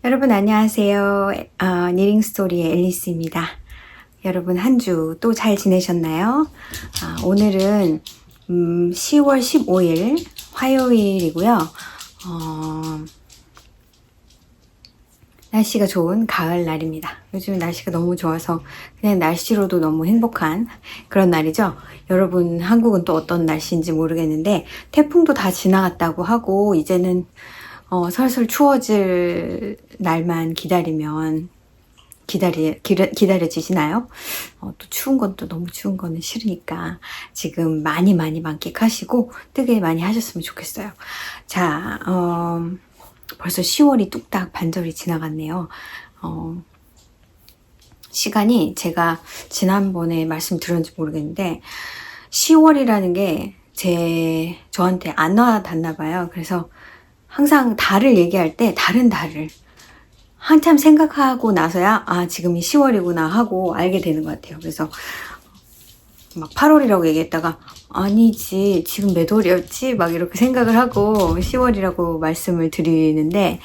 여러분 안녕하세요. 니링 스토리의 앨리스입니다. 여러분 한 주 또 잘 지내셨나요? 오늘은 10월 15일 화요일이고요. 날씨가 좋은 가을 날입니다. 요즘 날씨가 너무 좋아서 그냥 날씨로도 너무 행복한 그런 날이죠. 여러분 한국은 또 어떤 날씨인지 모르겠는데 태풍도 다 지나갔다고 하고 이제는 설설 추워질 날만 기다리면 기다려지시나요? 또 추운 건 또 너무 추운 거는 싫으니까 지금 많이 만끽하시고 뜨개 많이 하셨으면 좋겠어요. 자, 벌써 10월이 뚝딱 반절이 지나갔네요. 시간이 제가 지난번에 말씀드렸는지 모르겠는데 10월이라는 게 저한테 안 와닿나 봐요. 그래서 항상 달을 얘기할 때 다른 달을 한참 생각하고 나서야 지금이 10월이구나 하고 알게 되는 것 같아요. 그래서 막 8월이라고 얘기했다가 아니지 지금 몇 월이었지 막 이렇게 생각을 하고 10월이라고 말씀을 드리는데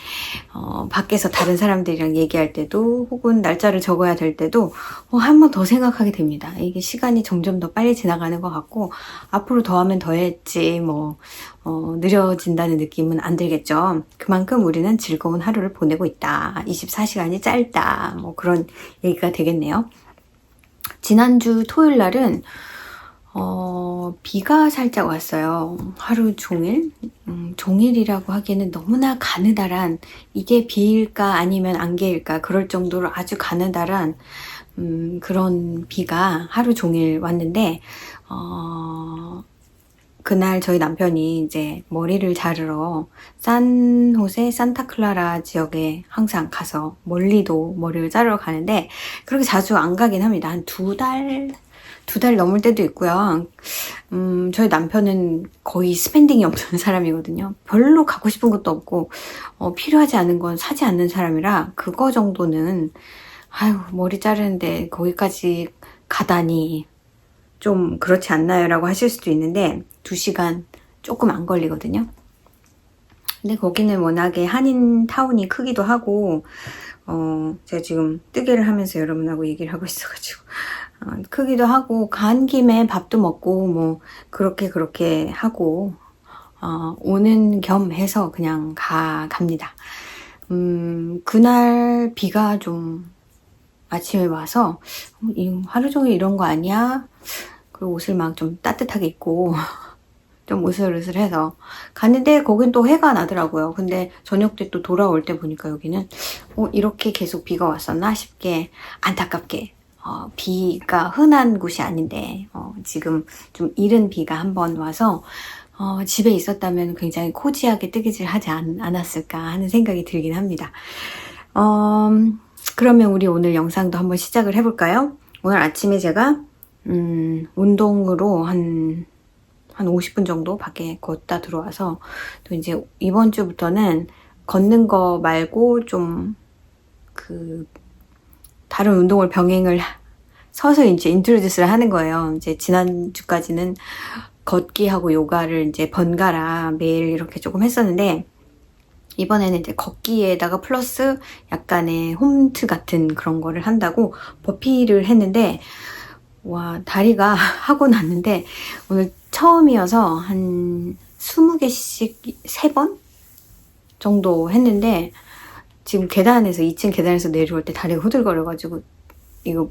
밖에서 다른 사람들이랑 얘기할 때도 혹은 날짜를 적어야 될 때도 한 번 더 생각하게 됩니다. 이게 시간이 점점 더 빨리 지나가는 것 같고 앞으로 더 하면 더 했지 느려진다는 느낌은 안 들겠죠. 그만큼 우리는 즐거운 하루를 보내고 있다. 24시간이 짧다. 그런 얘기가 되겠네요. 지난주 토요일 날은 비가 살짝 왔어요. 하루 종일. 종일이라고 하기에는 너무나 가느다란 이게 비일까 아니면 안개일까 그럴 정도로 아주 가느다란 그런 비가 하루 종일 왔는데 그날 저희 남편이 이제 머리를 자르러 산호세 산타클라라 지역에 항상 가서 멀리도 머리를 자르러 가는데 그렇게 자주 안 가긴 합니다. 한 두 달 넘을 때도 있고요. 저희 남편은 거의 스pen딩이 없는 사람이거든요. 별로 갖고 싶은 것도 없고 필요하지 않은 건 사지 않는 사람이라 그거 정도는 머리 자르는데 거기까지 가다니 좀 그렇지 않나요? 라고 하실 수도 있는데 2시간 조금 안 걸리거든요. 근데 거기는 워낙에 한인타운이 크기도 하고 제가 지금 뜨개를 하면서 여러분하고 얘기를 하고 있어가지고 크기도 하고 간 김에 밥도 먹고 그렇게 하고 오는 겸 해서 그냥 갑니다. 그날 비가 좀 아침에 와서 하루 종일 이런 거 아니야? 그리고 옷을 막 좀 따뜻하게 입고 좀 으슬으슬해서 갔는데 거긴 또 해가 나더라고요. 근데 저녁 때 또 돌아올 때 보니까 여기는 이렇게 계속 비가 왔었나 싶게 안타깝게 비가 흔한 곳이 아닌데 지금 좀 이른 비가 한번 와서 집에 있었다면 굉장히 코지하게 뜨개질 하지 않았을까 하는 생각이 들긴 합니다. 그러면 우리 오늘 영상도 한번 시작을 해볼까요? 오늘 아침에 제가 운동으로 한 50분 정도 밖에 걷다 들어와서 또 이제 이번 주부터는 걷는 거 말고 좀 다른 운동을 병행을 서서 이제 인트로듀스를 하는 거예요. 이제 지난주까지는 걷기하고 요가를 이제 번갈아 매일 이렇게 조금 했었는데 이번에는 이제 걷기에다가 플러스 약간의 홈트 같은 그런 거를 한다고 버피를 했는데 와 다리가 하고 났는데 오늘 처음이어서 한 20개씩 3번 정도 했는데 지금 2층 계단에서 내려올 때 다리가 후들거려가지고 이거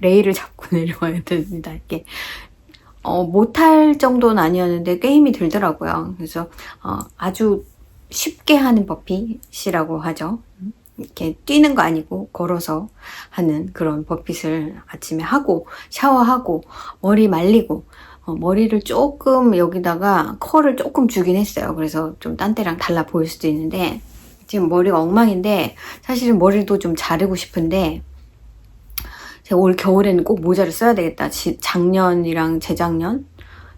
레일을 잡고 내려와야 됩니다. 이렇게 못할 정도는 아니었는데 꽤 힘이 들더라고요. 그래서 아주 쉽게 하는 버핏이라고 하죠. 이렇게 뛰는 거 아니고 걸어서 하는 그런 버핏을 아침에 하고 샤워하고 머리 말리고 머리를 조금 여기다가 컬을 조금 주긴 했어요. 그래서 좀 딴 때랑 달라 보일 수도 있는데 지금 머리가 엉망인데 사실은 머리도 좀 자르고 싶은데 제가 올 겨울에는 꼭 모자를 써야 되겠다. 작년이랑 재작년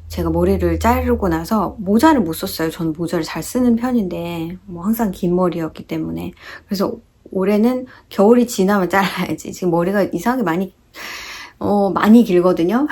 제가 머리를 자르고 나서 모자를 못 썼어요. 저는 모자를 잘 쓰는 편인데 항상 긴 머리였기 때문에 그래서 올해는 겨울이 지나면 잘라야지. 지금 머리가 이상하게 많이 길거든요.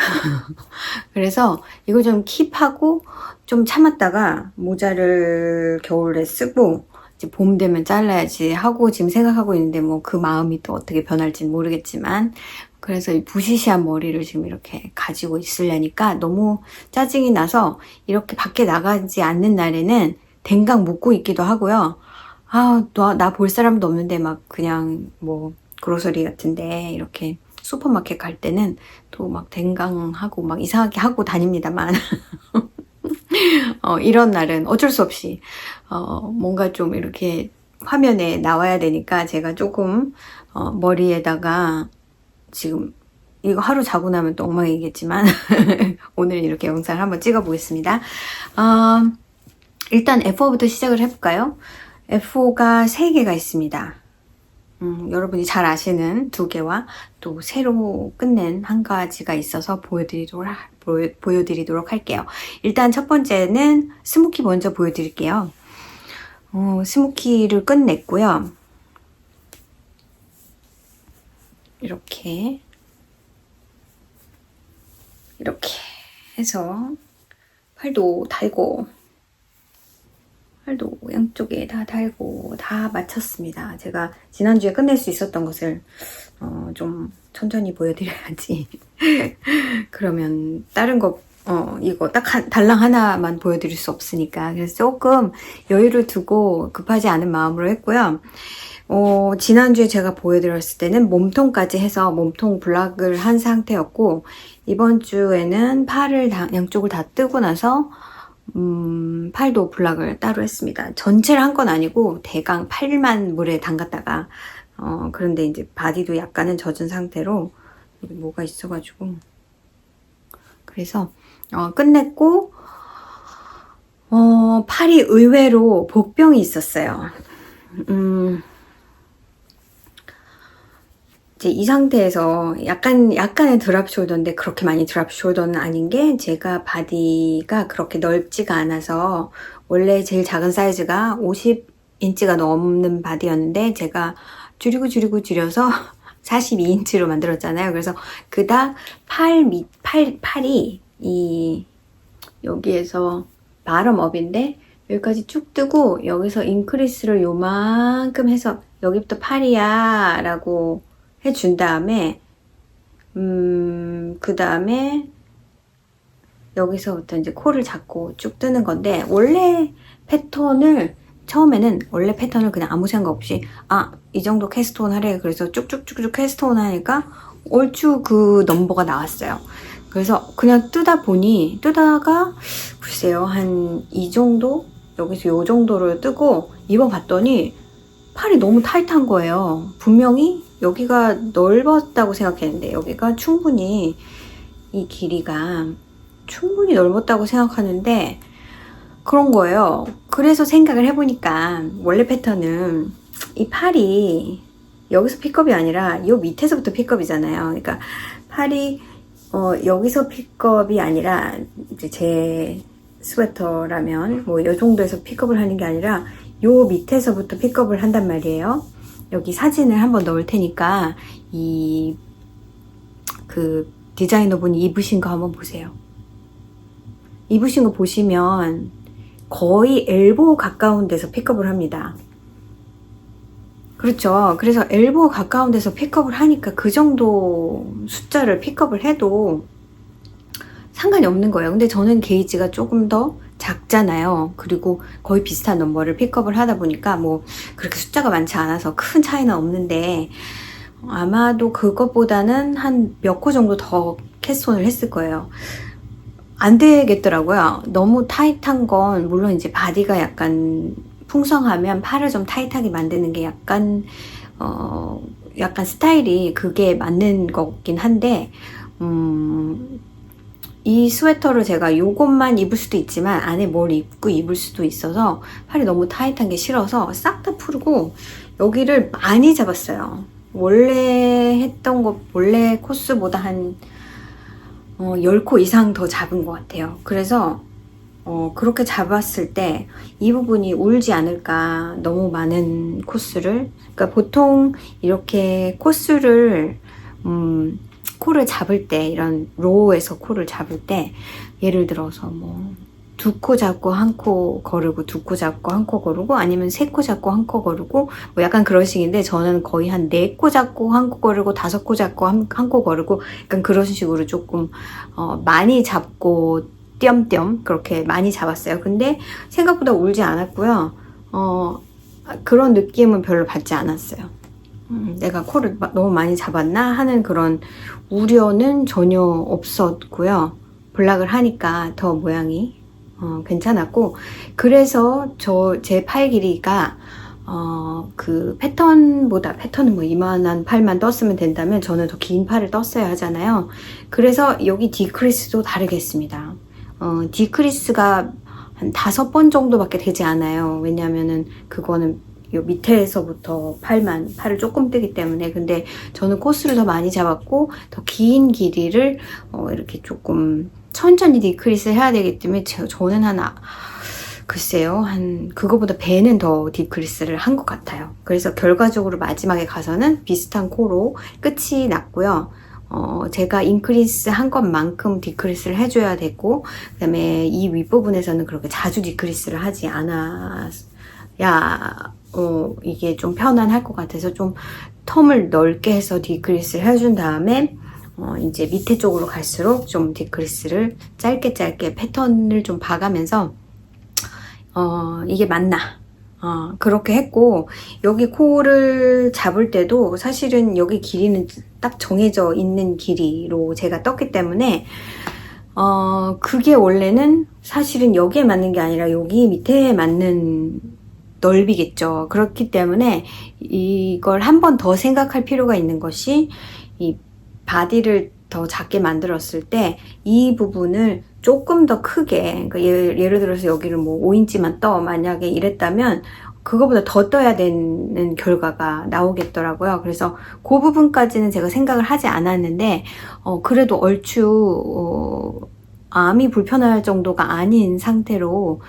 그래서 이거 좀 킵하고 좀 참았다가 모자를 겨울에 쓰고 이제 봄 되면 잘라야지 하고 지금 생각하고 있는데 뭐 그 마음이 또 어떻게 변할지는 모르겠지만, 그래서 이 부시시한 머리를 지금 이렇게 가지고 있으려니까 너무 짜증이 나서 이렇게 밖에 나가지 않는 날에는 댕강 묶고 있기도 하고요. 나 볼 사람도 없는데 막 그냥 뭐 그로서리 같은데 이렇게 슈퍼마켓 갈 때는 또 막 댕강하고 막 이상하게 하고 다닙니다만 이런 날은 어쩔 수 없이 뭔가 좀 이렇게 화면에 나와야 되니까 제가 조금 머리에다가 지금 이거 하루 자고 나면 또 엉망이겠지만 오늘 이렇게 영상을 한번 찍어 보겠습니다. 일단 F4부터 시작을 해볼까요? F4가 3개가 있습니다. 여러분이 잘 아시는 2개와 또 새로 끝낸 1가지가 있어서 보여드리도록 할게요. 일단 첫 번째는 스모키 먼저 보여드릴게요. 스모키를 끝냈고요. 이렇게 해서 팔도 달고, 팔도 양쪽에 다 달고 다 마쳤습니다. 제가 지난주에 끝낼 수 있었던 것을 좀 천천히 보여드려야지. 그러면 다른 거 이거 딱 달랑 하나만 보여드릴 수 없으니까, 그래서 조금 여유를 두고 급하지 않은 마음으로 했고요. 지난주에 제가 보여드렸을 때는 몸통까지 해서 몸통 블락을 한 상태였고, 이번 주에는 팔을 양쪽을 다 뜨고 나서 팔도 블락을 따로 했습니다. 전체를 한 건 아니고 대강 팔만 물에 담갔다가 그런데 이제 바디도 약간은 젖은 상태로 여기 뭐가 있어가지고, 그래서 끝냈고, 팔이 의외로 복병이 있었어요. 이제 이 상태에서 약간의 드랍 숄더인데 그렇게 많이 드랍 숄더는 아닌 게, 제가 바디가 그렇게 넓지가 않아서 원래 제일 작은 사이즈가 50인치가 넘는 바디였는데 제가 줄여서 42인치로 만들었잖아요. 그래서 그닥 팔이 여기에서 바텀업인데 여기까지 쭉 뜨고, 여기서 인크리스를 요만큼 해서 여기부터 팔이야 라고 해준 다음에 그 다음에 여기서부터 이제 코를 잡고 쭉 뜨는 건데, 처음에는 원래 패턴을 그냥 아무 생각 없이 이 정도 캐스트온 하래, 그래서 쭉쭉쭉쭉 캐스트온 하니까 얼추 그 넘버가 나왔어요. 그래서 그냥 뜨다가 글쎄요, 한 이 정도? 여기서 요 정도를 뜨고 입어봤더니 팔이 너무 타이트한 거예요. 분명히 여기가 넓었다고 생각했는데 여기가 충분히, 이 길이가 충분히 넓었다고 생각하는데 그런 거예요. 그래서 생각을 해보니까 원래 패턴은 이 팔이 여기서 픽업이 아니라 이 밑에서부터 픽업이잖아요. 그러니까 팔이 여기서 픽업이 아니라, 이제 제 스웨터라면 뭐 이 정도에서 픽업을 하는 게 아니라 요 밑에서부터 픽업을 한단 말이에요. 여기 사진을 한번 넣을 테니까 그 디자이너분이 입으신 거 한번 보세요. 입으신 거 보시면 거의 엘보 가까운 데서 픽업을 합니다. 그렇죠. 그래서 엘보 가까운 데서 픽업을 하니까 그 정도 숫자를 픽업을 해도 상관이 없는 거예요. 근데 저는 게이지가 조금 더 작잖아요. 그리고 거의 비슷한 넘버를 픽업을 하다 보니까 뭐 그렇게 숫자가 많지 않아서 큰 차이는 없는데, 아마도 그것보다는 한 몇 코 정도 더 캐스톤을 했을 거예요. 안 되겠더라고요. 너무 타이트한 건, 물론 이제 바디가 약간 풍성하면 팔을 좀 타이트하게 만드는 게 약간 스타일이 그게 맞는 거긴 한데, 이 스웨터를 제가 요것만 입을 수도 있지만 안에 뭘 입고 입을 수도 있어서 팔이 너무 타이트한 게 싫어서 싹 다 풀고 여기를 많이 잡았어요. 원래 코스보다 한 10코 이상 더 잡은 것 같아요. 그래서 그렇게 잡았을 때 이 부분이 울지 않을까, 너무 많은 코스를. 그러니까 보통 이렇게 코스를 코를 잡을 때, 이런 로우에서 코를 잡을 때 예를 들어서 뭐 두 코 잡고 한 코 거르고 두 코 잡고 한 코 거르고 아니면 세 코 잡고 한 코 거르고 뭐 약간 그런 식인데 저는 거의 한 네 코 잡고 한 코 거르고 다섯 코 잡고 한 코 거르고 약간 그런 식으로 조금 많이 잡고 띄엄띄엄 그렇게 많이 잡았어요. 근데 생각보다 울지 않았고요. 그런 느낌은 별로 받지 않았어요. 내가 코를 너무 많이 잡았나 하는 그런 우려는 전혀 없었고요. 블락을 하니까 더 모양이 괜찮았고, 그래서 제 팔 길이가 그 패턴은 뭐 이만한 팔만 떴으면 된다면 저는 더 긴 팔을 떴어야 하잖아요. 그래서 여기 디크리스도 다르겠습니다. 디크리스가 한 5번 정도밖에 되지 않아요. 왜냐면은 그거는 요 밑에서부터 팔을 조금 뜨기 때문에. 근데 저는 코스를 더 많이 잡았고 더 긴 길이를 이렇게 조금 천천히 디크리스 해야 되기 때문에 저는 글쎄요, 그거보다 배는 더 디크리스를 한 것 같아요. 그래서 결과적으로 마지막에 가서는 비슷한 코로 끝이 났고요. 제가 인크리스 한 것만큼 디크리스를 해줘야 됐고, 그 다음에 이 윗부분에서는 그렇게 자주 디크리스를 하지 않아야, 이게 좀 편안할 것 같아서 좀 텀을 넓게 해서 디크리스를 해준 다음에, 이제 밑에 쪽으로 갈수록 좀 디크리스를 짧게 패턴을 좀 봐가면서, 이게 맞나? 그렇게 했고, 여기 코를 잡을 때도 사실은 여기 길이는 딱 정해져 있는 길이로 제가 떴기 때문에, 그게 원래는 사실은 여기에 맞는 게 아니라 여기 밑에 맞는 넓이겠죠. 그렇기 때문에 이걸 한 번 더 생각할 필요가 있는 것이, 이 바디를 더 작게 만들었을 때 이 부분을 조금 더 크게, 그러니까 예를 들어서 여기를 뭐 5인치만 떠 만약에 이랬다면 그거보다 더 떠야 되는 결과가 나오겠더라고요. 그래서 그 부분까지는 제가 생각을 하지 않았는데 그래도 얼추 암이 불편할 정도가 아닌 상태로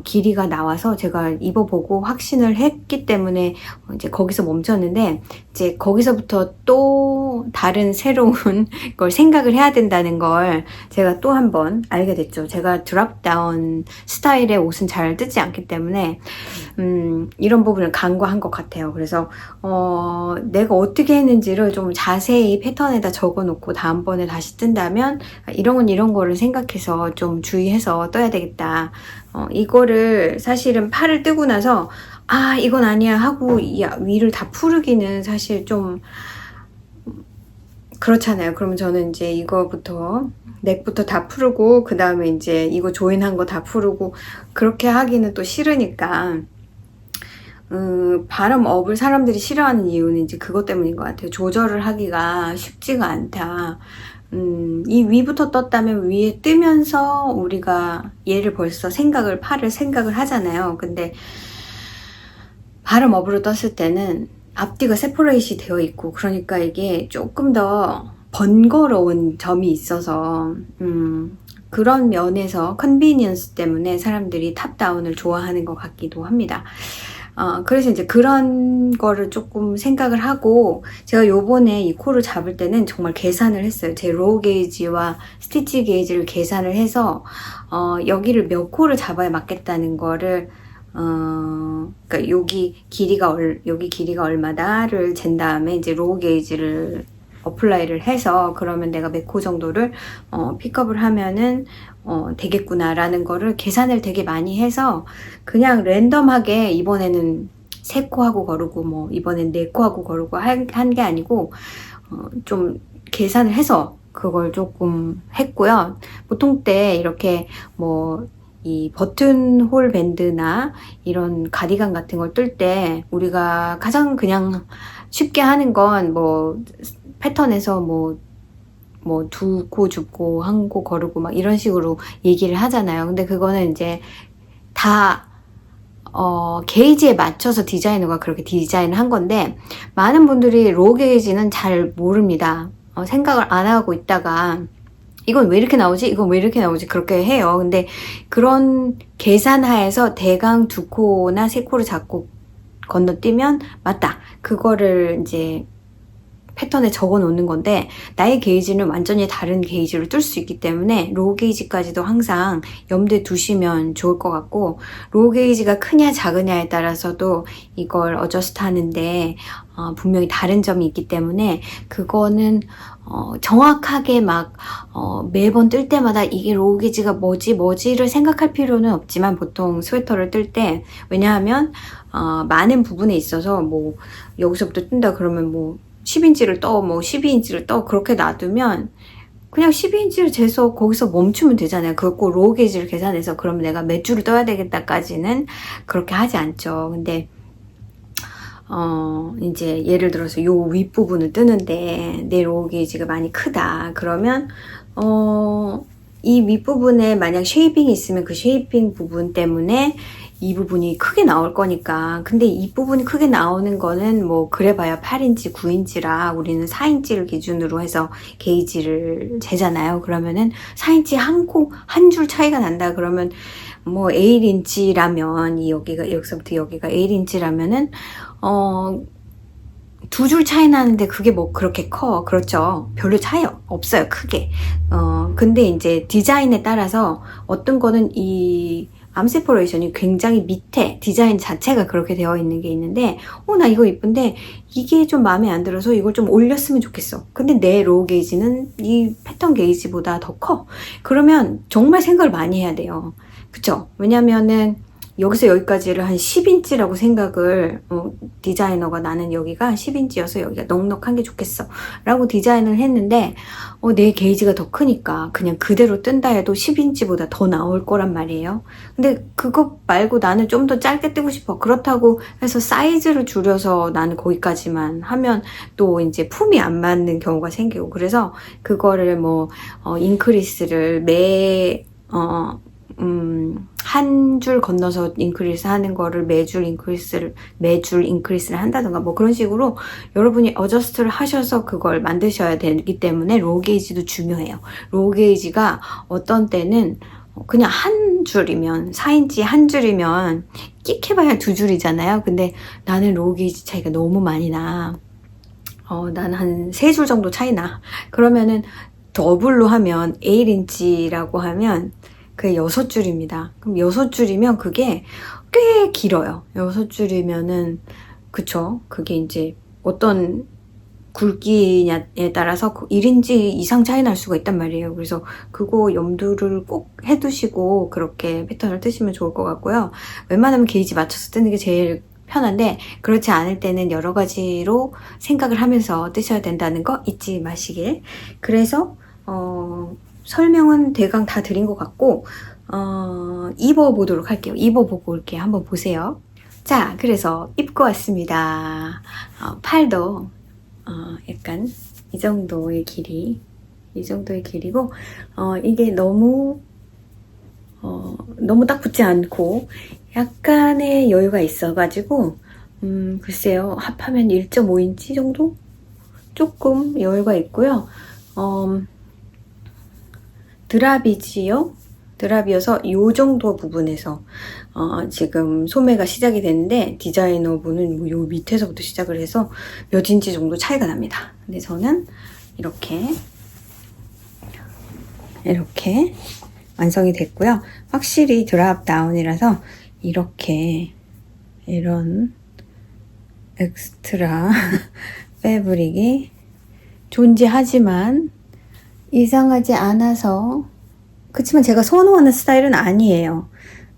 길이가 나와서 제가 입어보고 확신을 했기 때문에 이제 거기서 멈췄는데, 이제 거기서부터 또 다른 새로운 걸 생각을 해야 된다는 걸 제가 또 한 번 알게 됐죠. 제가 드랍다운 스타일의 옷은 잘 뜨지 않기 때문에 이런 부분을 간과한 것 같아요. 그래서 내가 어떻게 했는지를 좀 자세히 패턴에다 적어놓고 다음번에 다시 뜬다면 이런 거를 생각해서 좀 주의해서 떠야 되겠다. 이거를 사실은 팔을 뜨고 나서 이건 아니야 하고 위를 다 풀기는 사실 좀 그렇잖아요. 그러면 저는 이제 이거부터 넥부터 다 풀고 그 다음에 이제 이거 조인한 거 다 풀고 그렇게 하기는 또 싫으니까 바람업을 사람들이 싫어하는 이유는 이제 그것 때문인 것 같아요. 조절을 하기가 쉽지가 않다. 이 위부터 떴다면 위에 뜨면서 우리가 얘를 벌써 팔을 생각을 하잖아요. 근데 바람업으로 떴을 때는 앞뒤가 세퍼레이시 되어 있고, 그러니까 이게 조금 더 번거로운 점이 있어서 그런 면에서 컨비니언스 때문에 사람들이 탑다운을 좋아하는 것 같기도 합니다. 그래서 이제 그런 거를 조금 생각을 하고, 제가 요번에 이 코를 잡을 때는 정말 계산을 했어요. 제 로우 게이지와 스티치 게이지를 계산을 해서, 여기를 몇 코를 잡아야 맞겠다는 거를, 그러니까 여기 길이가 얼마다를 잰 다음에 이제 로우 게이지를 어플라이를 해서, 그러면 내가 몇 코 정도를 픽업을 하면은 되겠구나라는 거를 계산을 되게 많이 해서 그냥 랜덤하게 이번에는 3코 하고 거르고 뭐 이번엔 4코 하고 거르고 한 게 아니고 좀 계산을 해서 그걸 조금 했고요. 보통 때 이렇게 뭐 이 버튼홀 밴드나 이런 가디건 같은 걸 뜰 때 우리가 가장 그냥 쉽게 하는 건 뭐 패턴에서 뭐 2코 줍고 1코 거르고 막 이런 식으로 얘기를 하잖아요. 근데 그거는 이제 다 게이지에 맞춰서 디자이너가 그렇게 디자인을 한 건데, 많은 분들이 로우 게이지는 잘 모릅니다. 생각을 안 하고 있다가 이건 왜 이렇게 나오지? 이건 왜 이렇게 나오지? 그렇게 해요. 근데 그런 계산하에서 대강 2코나 3코를 잡고 건너뛰면 맞다. 그거를 이제 패턴에 적어 놓는 건데 나의 게이지는 완전히 다른 게이지로 뜰 수 있기 때문에 로우 게이지까지도 항상 염두에 두시면 좋을 것 같고, 로우 게이지가 크냐 작으냐에 따라서도 이걸 어저스트 하는데 분명히 다른 점이 있기 때문에 그거는 정확하게 막 매번 뜰 때마다 이게 로우 게이지가 뭐지를 생각할 필요는 없지만, 보통 스웨터를 뜰 때, 왜냐하면 많은 부분에 있어서 뭐 여기서부터 뜬다 그러면 뭐 10인치를 떠, 뭐 12인치를 떠, 그렇게 놔두면 그냥 12인치를 재서 거기서 멈추면 되잖아요. 그거 꼭 로우 게이지를 계산해서 그러면 내가 몇 줄을 떠야 되겠다까지는 그렇게 하지 않죠. 근데 이제 예를 들어서 요 윗부분을 뜨는데 내 로우 게이지가 많이 크다 그러면 이 윗부분에 만약 쉐이핑이 있으면 그 쉐이핑 부분 때문에 이 부분이 크게 나올 거니까. 근데 이 부분이 크게 나오는 거는 뭐 그래봐야 8인치 9인치라 우리는 4인치를 기준으로 해서 게이지를 재잖아요. 그러면은 4인치 한 줄 차이가 난다 그러면 뭐 8인치라면 여기가 여기서부터 여기가 8인치라면은 두 줄 차이 나는데 그게 뭐 그렇게 커. 그렇죠. 별로 차이 없어요. 크게. 근데 이제 디자인에 따라서 어떤 거는 이 암 세퍼레이션이 굉장히 밑에 디자인 자체가 그렇게 되어 있는 게 있는데, 나 이거 이쁜데 이게 좀 마음에 안 들어서 이걸 좀 올렸으면 좋겠어. 근데 내 로우 게이지는 이 패턴 게이지보다 더 커. 그러면 정말 생각을 많이 해야 돼요. 그쵸? 왜냐면은 여기서 여기까지를 한 10인치라고 생각을 디자이너가 나는 여기가 10인치여서 여기가 넉넉한 게 좋겠어 라고 디자인을 했는데 내 게이지가 더 크니까 그냥 그대로 뜬다 해도 10인치보다 더 나올 거란 말이에요. 근데 그거 말고 나는 좀 더 짧게 뜨고 싶어. 그렇다고 해서 사이즈를 줄여서 나는 거기까지만 하면 또 이제 품이 안 맞는 경우가 생기고, 그래서 그거를 뭐 인크리스를 한 줄 건너서 인크리스 하는 거를 매줄 인크리스를 한다던가 뭐 그런 식으로 여러분이 어저스트를 하셔서 그걸 만드셔야 되기 때문에 로우 게이지도 중요해요. 로우 게이지가 어떤 때는 그냥 한 줄이면 4인치 한 줄이면 끽해봐야 두 줄이잖아요. 근데 나는 로우 게이지 차이가 너무 많이 나. 나는 한 3줄 정도 차이 나. 그러면은 더블로 하면 8인치라고 하면 그게 6줄입니다. 그럼 6줄이면 그게 꽤 길어요. 6줄이면은, 그쵸? 그게 이제 어떤 굵기냐에 따라서 1인치 이상 차이 날 수가 있단 말이에요. 그래서 그거 염두를 꼭 해두시고 그렇게 패턴을 뜨시면 좋을 것 같고요. 웬만하면 게이지 맞춰서 뜨는 게 제일 편한데, 그렇지 않을 때는 여러 가지로 생각을 하면서 뜨셔야 된다는 거 잊지 마시길. 그래서 설명은 대강 다 드린 것 같고, 입어보도록 할게요. 입어보고 올게요. 한번 보세요. 자, 그래서 입고 왔습니다. 팔도 약간 이 정도의 길이고, 이게 너무 딱 붙지 않고 약간의 여유가 있어가지고, 글쎄요, 합하면 1.5인치 정도? 조금 여유가 있고요. 드랍이어서 요 정도 부분에서 지금 소매가 시작이 됐는데, 디자이너 분은 요 밑에서부터 시작을 해서 몇 인치 정도 차이가 납니다. 근데 저는 이렇게 완성이 됐고요. 확실히 드랍 다운이라서 이렇게 이런 엑스트라 패브릭이 존재하지만 이상하지 않아서, 그치만 제가 선호하는 스타일은 아니에요.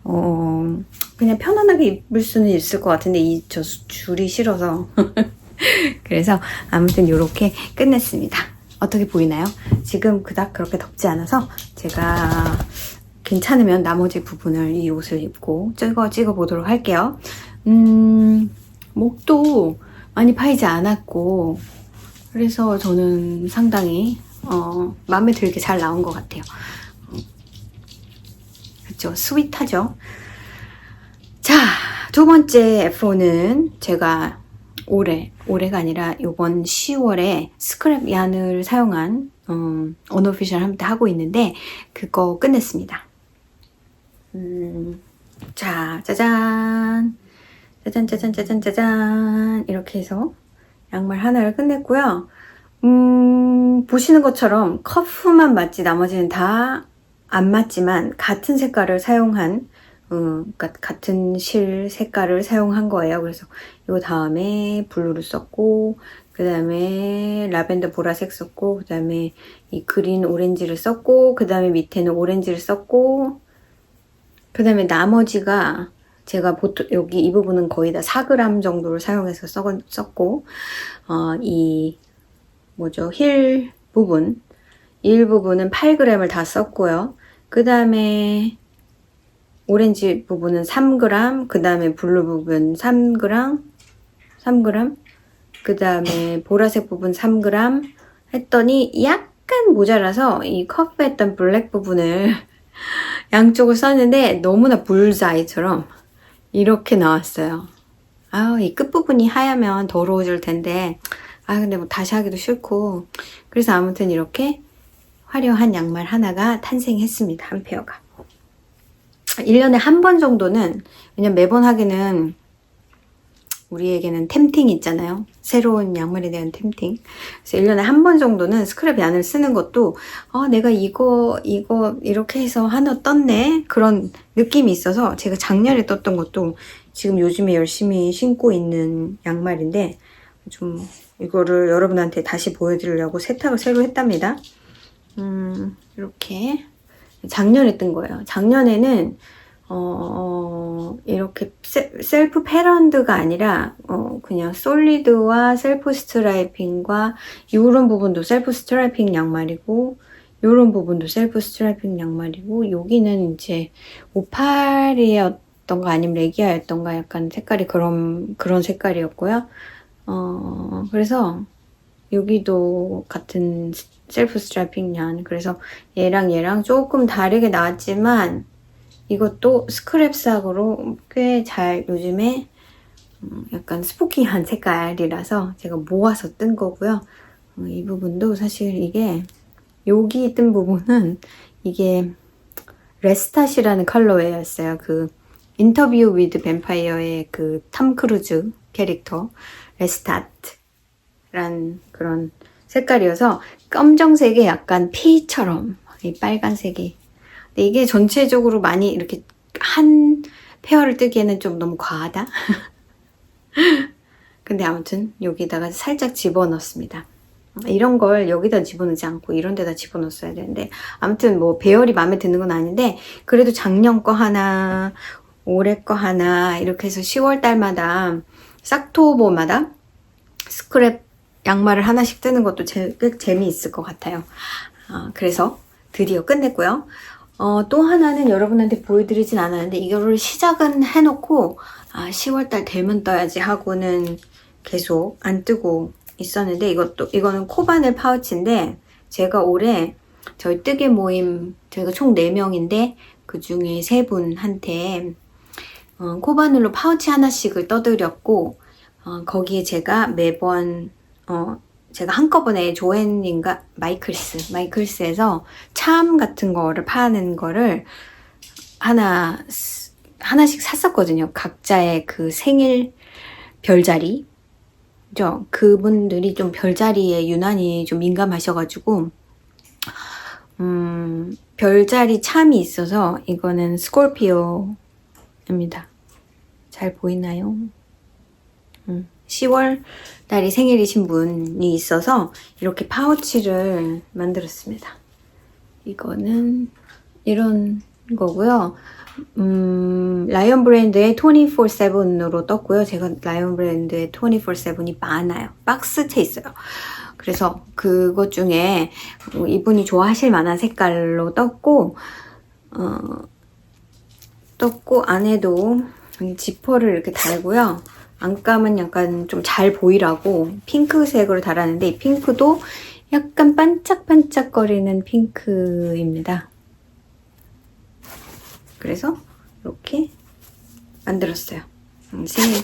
그냥 편안하게 입을 수는 있을 것 같은데 저 줄이 싫어서 그래서 아무튼 이렇게 끝냈습니다. 어떻게 보이나요? 지금 그닥 그렇게 덥지 않아서 제가 괜찮으면 나머지 부분을 이 옷을 입고 찍어 보도록 할게요. 목도 많이 파이지 않았고, 그래서 저는 상당히 마음에 들게 잘 나온 것 같아요. 그쵸? 스윗하죠? 자, 두 번째 F4는 제가 올해가 아니라 이번 10월에 스크랩 얀을 사용한 언어피셜 한때 하고 있는데, 그거 끝냈습니다. 자, 짜잔! 짜잔! 이렇게 해서 양말 하나를 끝냈고요. 보시는 것처럼 커프만 맞지 나머지는 다 안 맞지만 같은 색깔을 사용한 그러니까 같은 실 색깔을 사용한 거예요. 그래서 이 다음에 블루를 썼고 그 다음에 라벤더 보라색 썼고 그 다음에 이 그린 오렌지를 썼고 그 다음에 밑에는 오렌지를 썼고 그 다음에 나머지가 제가 보통 여기 이 부분은 거의 다 4g 정도를 사용해서 썼고 이 뭐죠 힐 부분 일부분은 8g을 다 썼고요. 그 다음에 오렌지 부분은 3g, 그 다음에 블루 부분 3g, 그 다음에 보라색 부분 3g 했더니 약간 모자라서 이 커프했던 블랙 부분을 양쪽을 썼는데 너무나 불사이처럼 이렇게 나왔어요. 이 끝부분이 하얗면 더러워질 텐데 근데 뭐 다시 하기도 싫고 그래서 아무튼 이렇게 화려한 양말 하나가 탄생했습니다. 한 페어가. 1년에 한 번 정도는 왜냐면 매번 하기는 우리에게는 템팅 있잖아요. 새로운 양말에 대한 템팅. 그래서 1년에 한 번 정도는 스크랩 얀을 쓰는 것도 내가 이거 이렇게 해서 하나 떴네 그런 느낌이 있어서 제가 작년에 떴던 것도 지금 요즘에 열심히 신고 있는 양말인데 좀 이거를 여러분한테 다시 보여드리려고 세탁을 새로 했답니다. 이렇게 작년에 뜬 거예요. 작년에는 이렇게 셀프 패런드가 아니라 그냥 솔리드와 셀프 스트라이핑과 이런 부분도 셀프 스트라이핑 양말이고 이런 부분도 셀프 스트라이핑 양말이고 여기는 이제 오팔이었던가 아니면 레기아였던가 약간 색깔이 그런 색깔이었고요. 그래서 여기도 같은 셀프 스트라이핑 양 그래서 얘랑 조금 다르게 나왔지만 이것도 스크랩삭으로 꽤 잘 요즘에 약간 스포키한 색깔이라서 제가 모아서 뜬 거고요. 이 부분도 사실 이게 여기 뜬 부분은 이게 레스탓이라는 컬러웨어였어요. 그 인터뷰 위드 뱀파이어의 그 탐 크루즈 캐릭터 레스탓란 그런 색깔이어서 검정색에 약간 피처럼 이 빨간색이 근데 이게 전체적으로 많이 이렇게 한 페어를 뜨기에는 좀 너무 과하다. 근데 아무튼 여기다가 살짝 집어넣습니다. 이런 걸 여기다 집어넣지 않고 이런 데다 집어넣었어야 되는데 아무튼 뭐 배열이 마음에 드는 건 아닌데 그래도 작년 거 하나 올해 거 하나 이렇게 해서 10월 달마다 싹토버마다 스크랩 양말을 하나씩 뜨는 것도 꽤 재미있을 것 같아요. 그래서 드디어 끝냈고요. 또 하나는 여러분한테 보여드리진 않았는데 이거를 시작은 해놓고 10월달 되면 떠야지 하고는 계속 안 뜨고 있었는데 이거는 코바늘 파우치인데 제가 올해 저희 뜨개 모임 저희가 총 4명인데 그 중에 3분한테 코바늘로 파우치 하나씩을 떠드렸고 거기에 매번 제가 한꺼번에 조앤인가 마이클스에서 참 같은 거를 파는 거를 하나씩 샀었거든요. 각자의 그 생일 별자리 그분들이 좀 별자리에 유난히 좀 민감하셔가지고 별자리 참이 있어서 이거는 스콜피오입니다. 잘 보이나요? 10월 달이 생일이신 분이 있어서 이렇게 파우치를 만들었습니다. 이거는 이런 거고요. 라이언 브랜드의 24/7으로 떴고요. 제가 라이언 브랜드의 24/7이 많아요. 박스채 있어요. 그래서 그것 중에 이분이 좋아하실 만한 색깔로 떴고 안에도 지퍼를 이렇게 달고요. 안감은 약간 좀 잘 보이라고 핑크색으로 달았는데 이 핑크도 약간 반짝반짝거리는 핑크입니다. 그래서 이렇게 만들었어요. 생일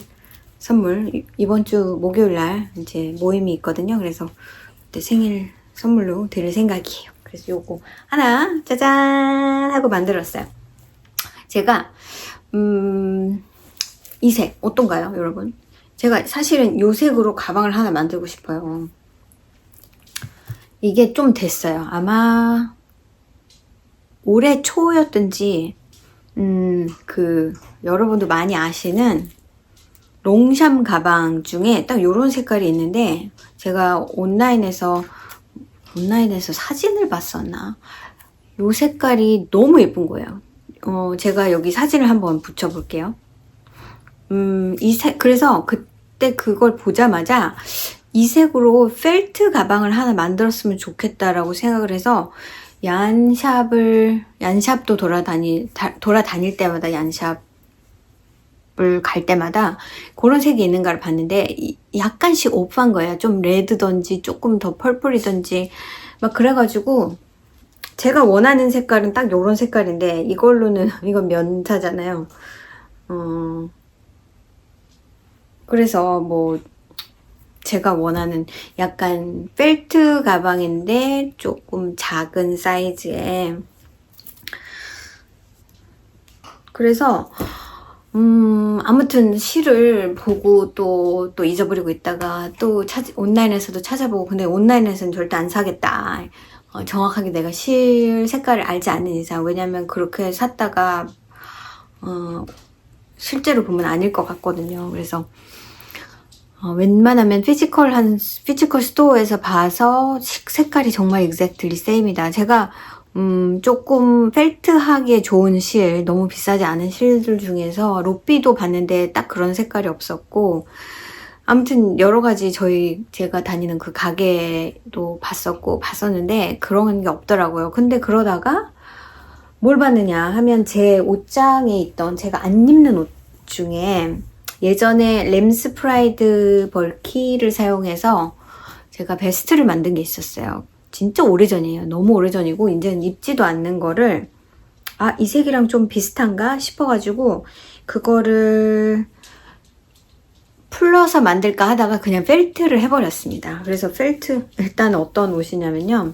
선물 이번 주 목요일날 이제 모임이 있거든요. 그래서 그때 생일 선물로 드릴 생각이에요. 그래서 요거 하나 짜잔 하고 만들었어요. 제가 이 색 어떤가요, 여러분? 제가 사실은 요 색으로 가방을 하나 만들고 싶어요. 이게 좀 됐어요. 아마 올해 초였든지 여러분도 많이 아시는 롱샴 가방 중에 딱 요런 색깔이 있는데, 제가 온라인에서 사진을 봤었나? 요 색깔이 너무 예쁜 거예요. 제가 여기 사진을 한번 붙여볼게요. 그래서 그때 그걸 보자마자 이 색으로 펠트 가방을 하나 만들었으면 좋겠다라고 생각을 해서, 얀샵도 돌아다닐 때마다 얀샵을 갈 때마다 그런 색이 있는가를 봤는데, 약간씩 오프한 거예요. 좀 레드던지 조금 더 펄플이던지 막 그래가지고, 제가 원하는 색깔은 딱 요런 색깔인데, 이건 면사잖아요. 그래서 뭐 제가 원하는 약간 펠트 가방인데 조금 작은 사이즈에, 그래서 아무튼 실을 보고 또 잊어버리고 있다가 또 온라인에서도 찾아보고, 근데 온라인에서는 절대 안 사겠다. 정확하게 내가 실 색깔을 알지 않는 이상. 왜냐면 그렇게 샀다가 실제로 보면 아닐 것 같거든요. 그래서 웬만하면 피지컬 스토어에서 봐서 색깔이 정말 exactly same이다. 제가 조금 펠트하기에 좋은 실, 너무 비싸지 않은 실들 중에서 로삐도 봤는데 딱 그런 색깔이 없었고, 아무튼 여러 가지 제가 다니는 그 가게도 봤었는데 그런 게 없더라고요. 근데 그러다가 뭘 봤느냐 하면, 제 옷장에 있던 제가 안 입는 옷 중에 예전에 램스 프라이드 벌키를 사용해서 제가 베스트를 만든 게 있었어요. 진짜 오래전이에요. 너무 오래전이고 이제는 입지도 않는 거를, 이 색이랑 좀 비슷한가 싶어가지고 그거를 풀러서 만들까 하다가 그냥 펠트를 해버렸습니다. 그래서 일단 어떤 옷이냐면요,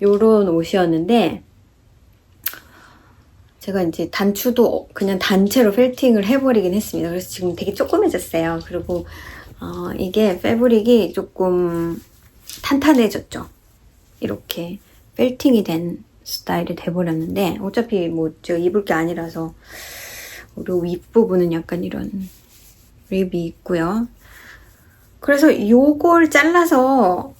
요런 옷이었는데, 제가 이제 단추도 그냥 단체로 펠팅을 해버리긴 했습니다. 그래서 지금 되게 조그매졌어요. 그리고 이게 패브릭이 조금 탄탄해졌죠. 이렇게 펠팅이 된 스타일이 돼버렸는데, 어차피 뭐 제가 입을 게 아니라서. 그리고 윗부분은 약간 이런 립이 있고요. 그래서 요걸 잘라서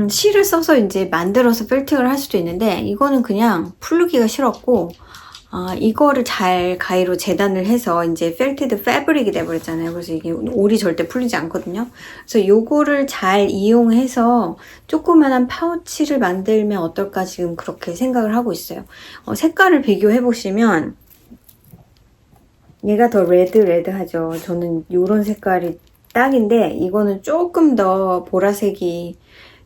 실을 써서 이제 만들어서 펠팅을 할 수도 있는데, 이거는 그냥 풀르기가 싫었고, 이거를 잘 가위로 재단을 해서 이제 펠티드 패브릭이 돼버렸잖아요. 그래서 이게 올이 절대 풀리지 않거든요. 그래서 요거를 잘 이용해서 조그만한 파우치를 만들면 어떨까 지금 그렇게 생각을 하고 있어요. 색깔을 비교해 보시면 얘가 더 레드하죠. 저는 요런 색깔이 딱인데, 이거는 조금 더 보라색이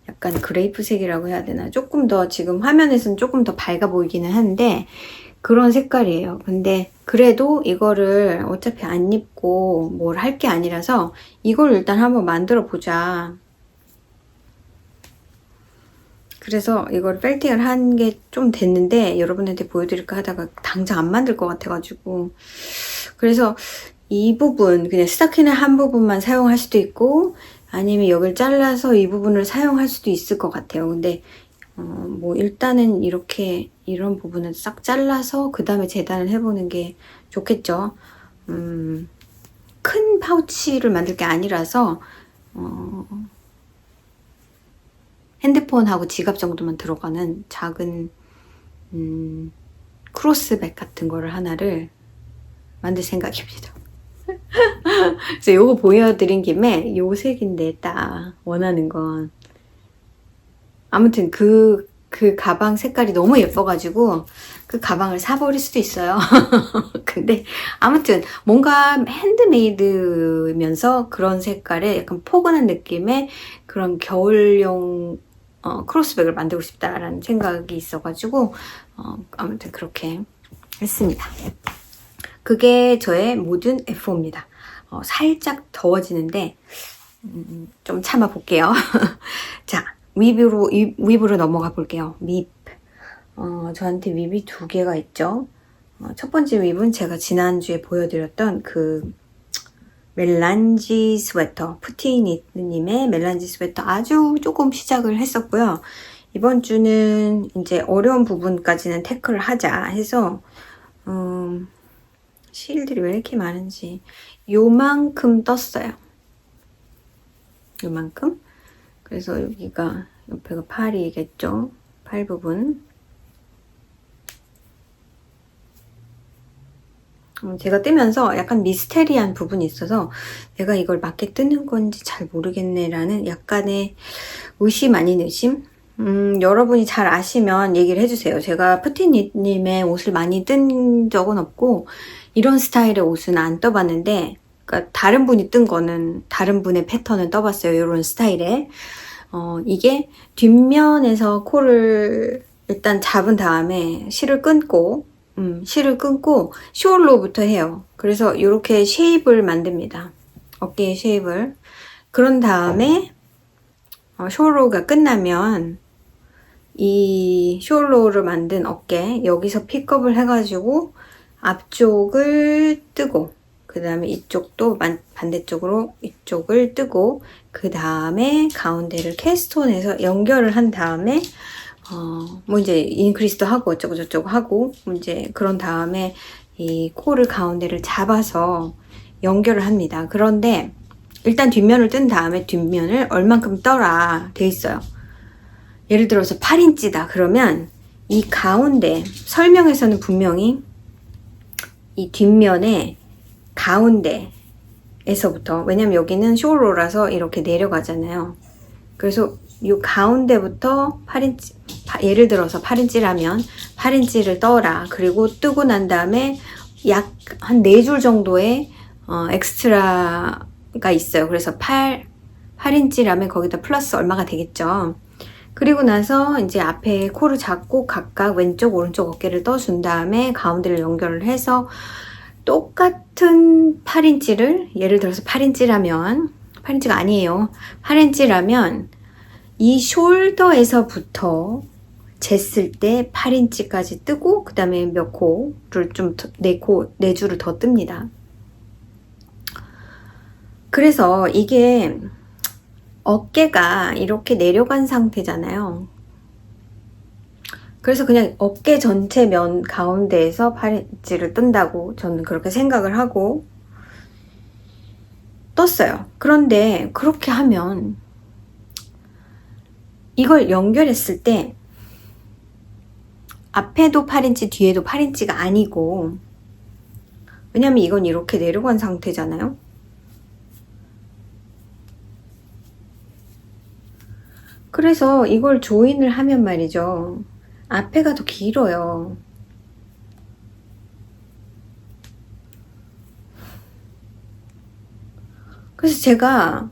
약간 그레이프색이라고 해야 되나? 조금 더, 지금 화면에서는 조금 더 밝아 보이기는 한데 그런 색깔이에요. 근데 그래도 이거를 어차피 안 입고 뭘 할 게 아니라서 이걸 일단 한번 만들어 보자. 그래서 이걸 펠팅을 한 게 좀 됐는데 여러분한테 보여드릴까 하다가 당장 안 만들 것 같아가지고, 그래서 이 부분 그냥 스타킹의 한 부분만 사용할 수도 있고, 아니면 여기를 잘라서 이 부분을 사용할 수도 있을 것 같아요. 근데 뭐 일단은 이런 부분은 싹 잘라서 그 다음에 재단을 해보는 게 좋겠죠. 큰 파우치를 만들 게 아니라서 핸드폰하고 지갑 정도만 들어가는 작은 크로스백 같은 거를 하나를 만들 생각입니다. 그래서 요거 보여드린 김에 요 색인데 딱 원하는 건, 아무튼 그 가방 색깔이 너무 예뻐가지고 그 가방을 사버릴 수도 있어요. 근데 아무튼 뭔가 핸드메이드면서 그런 색깔의 약간 포근한 느낌의 그런 겨울용 크로스백을 만들고 싶다라는 생각이 있어가지고 아무튼 그렇게 했습니다. 그게 저의 모든 F5입니다. 살짝 더워지는데 좀 참아 볼게요. 자, 윗으로 넘어가 볼게요. 윗. 저한테 윗이 두 개가 있죠. 첫 번째 윗은 제가 지난주에 보여드렸던 그 멜란지 스웨터, 푸티니님의 멜란지 스웨터 아주 조금 시작을 했었고요. 이번 주는 이제 어려운 부분까지는 태클을 하자 해서 실들이 왜 이렇게 많은지 요만큼 떴어요. 요만큼. 그래서 여기가 옆에가 팔이겠죠. 팔 부분. 제가 뜨면서 약간 미스테리한 부분이 있어서 내가 이걸 맞게 뜨는 건지 잘 모르겠네 라는 약간의 의심 아닌 의심? 여러분이 잘 아시면 얘기를 해주세요. 제가 푸티님의 옷을 많이 뜬 적은 없고 이런 스타일의 옷은 안 떠봤는데, 그러니까 다른 분이 뜬 거는 다른 분의 패턴은 떠봤어요. 이런 스타일의. 이게 뒷면에서 코를 일단 잡은 다음에 실을 끊고 숄로부터 해요. 그래서 이렇게 쉐입을 만듭니다. 어깨에 쉐입을. 그런 다음에 숄로가 끝나면 이 숄로를 만든 어깨 여기서 픽업을 해가지고 앞쪽을 뜨고 그 다음에 이쪽도 반대쪽으로 이쪽을 뜨고 그 다음에 가운데를 캐스톤해서 연결을 한 다음에 뭐 이제 인크리스도 하고 어쩌고 저쩌고 하고 이제 그런 다음에 이 코를 가운데를 잡아서 연결을 합니다. 그런데 일단 뒷면을 뜬 다음에 뒷면을 얼만큼 떠라 돼 있어요. 예를 들어서 8인치다 그러면 이 가운데 설명에서는 분명히 이 뒷면에 가운데에서부터, 왜냐면 여기는 숄로라서 이렇게 내려가잖아요. 그래서 이 가운데부터 8인치, 예를 들어서 8인치라면 8인치를 떠라. 그리고 뜨고 난 다음에 약 한 4줄 정도의 엑스트라가 있어요. 그래서 8인치라면 거기다 플러스 얼마가 되겠죠. 그리고 나서 이제 앞에 코를 잡고 각각 왼쪽 오른쪽 어깨를 떠준 다음에 가운데를 연결을 해서 똑같은 8인치를, 예를 들어서 8인치라면 8인치가 아니에요. 8인치라면 이 숄더에서부터 쟀을 때 8인치까지 뜨고 그 다음에 몇 코를 좀 4줄을 더 뜹니다. 그래서 이게 어깨가 이렇게 내려간 상태잖아요. 그래서 그냥 어깨 전체 면 가운데에서 8인치를 뜬다고 저는 그렇게 생각을 하고 떴어요. 그런데 그렇게 하면 이걸 연결했을 때 앞에도 8인치 뒤에도 8인치가 아니고, 왜냐면 이건 이렇게 내려간 상태잖아요. 그래서 이걸 조인을 하면 말이죠. 앞에가 더 길어요. 그래서 제가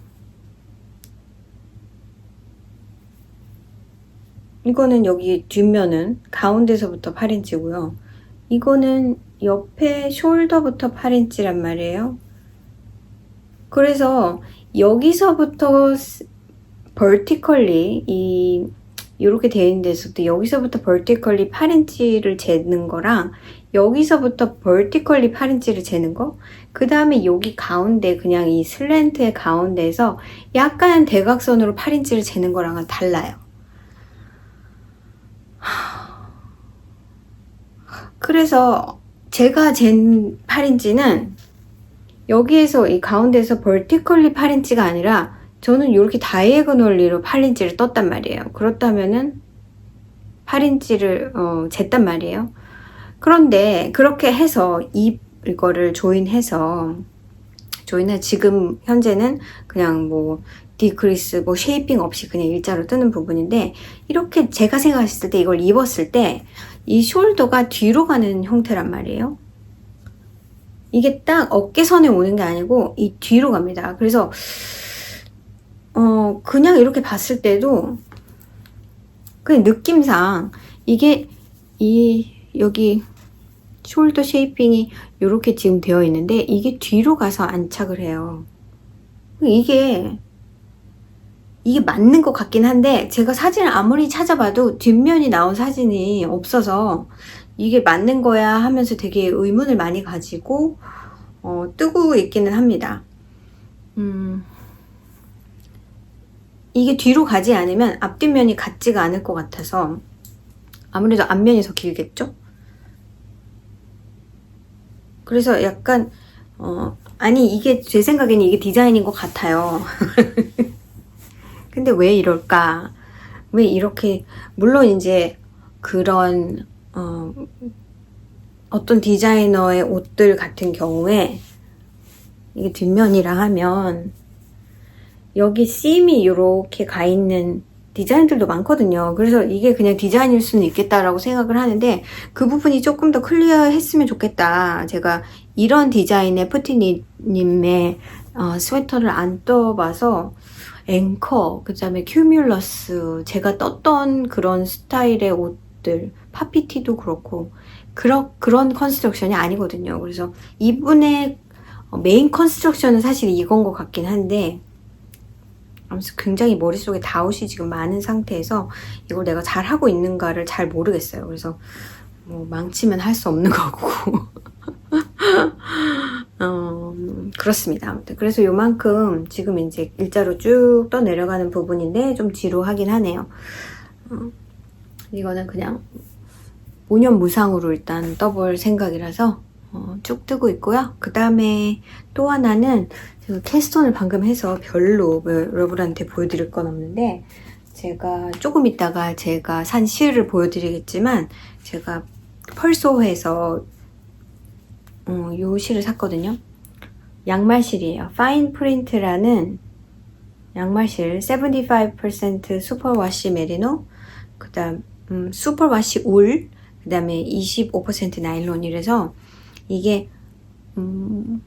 이거는 여기 뒷면은 가운데서부터 8인치고요. 이거는 옆에 숄더부터 8인치란 말이에요. 그래서 여기서부터 vertically 이렇게 되어 있는 데서도 여기서부터 vertically 8인치를 재는 거랑 여기서부터 vertically 8인치를 재는 거, 그 다음에 여기 가운데 그냥 이 슬랜트의 가운데에서 약간 대각선으로 8인치를 재는 거랑은 달라요. 그래서 제가 잰 8인치는 여기에서 이 가운데에서 vertically 8인치가 아니라 저는 이렇게 다이애고널리로 8인치를 떴단 말이에요. 그렇다면은 8인치를 쟀단 말이에요. 그런데 그렇게 해서 이거를 조인해서 지금 현재는 그냥 뭐 디크리스 뭐 쉐이핑 없이 그냥 일자로 뜨는 부분인데, 이렇게 제가 생각했을 때 이걸 입었을 때 이 숄더가 뒤로 가는 형태란 말이에요. 이게 딱 어깨선에 오는 게 아니고 이 뒤로 갑니다. 그래서 그냥 이렇게 봤을 때도 그냥 느낌상 이게 여기 숄더 쉐이핑이 이렇게 지금 되어 있는데 이게 뒤로 가서 안착을 해요. 이게 맞는 것 같긴 한데 제가 사진을 아무리 찾아봐도 뒷면이 나온 사진이 없어서 이게 맞는 거야 하면서 되게 의문을 많이 가지고 뜨고 있기는 합니다. 이게 뒤로 가지 않으면 앞뒷면이 같지가 않을 것 같아서 아무래도 앞면이 더 길겠죠? 그래서 약간 아니 이게 제 생각에는 이게 디자인인 것 같아요. 근데 왜 이럴까? 왜 이렇게 물론 이제 그런 어떤 디자이너의 옷들 같은 경우에 이게 뒷면이라 하면 여기 심이 이렇게 가 있는 디자인들도 많거든요. 그래서 이게 그냥 디자인일 수는 있겠다라고 생각을 하는데 그 부분이 조금 더 클리어했으면 좋겠다. 제가 이런 디자인의 푸티님의 스웨터를 안 떠봐서 앵커, 그 다음에 큐뮬러스, 제가 떴던 그런 스타일의 옷들, 파피티도 그렇고 그런 컨스트럭션이 아니거든요. 그래서 이분의 메인 컨스트럭션은 사실 이건 것 같긴 한데 아무튼 굉장히 머릿속에 다웃이 지금 많은 상태에서 이걸 내가 잘하고 있는가를 잘 모르겠어요. 그래서 뭐 망치면 할 수 없는 거고 그렇습니다. 아무튼 그래서 요만큼 지금 이제 일자로 쭉 떠내려가는 부분인데 좀 지루하긴 하네요. 이거는 그냥 무념무상으로 일단 떠볼 생각이라서 쭉 뜨고 있고요. 그 다음에 또 하나는 제가 캐스톤을 방금 해서 별로 여러분한테 보여드릴 건 없는데 제가 조금 있다가 제가 산 실을 보여드리겠지만 제가 펄소에서 요 실을 샀거든요. 양말실이에요. 파인 프린트라는 양말실 75% 슈퍼와시 메리노 그 다음 슈퍼와시 울 그 다음에 25% 나일론이라서 이게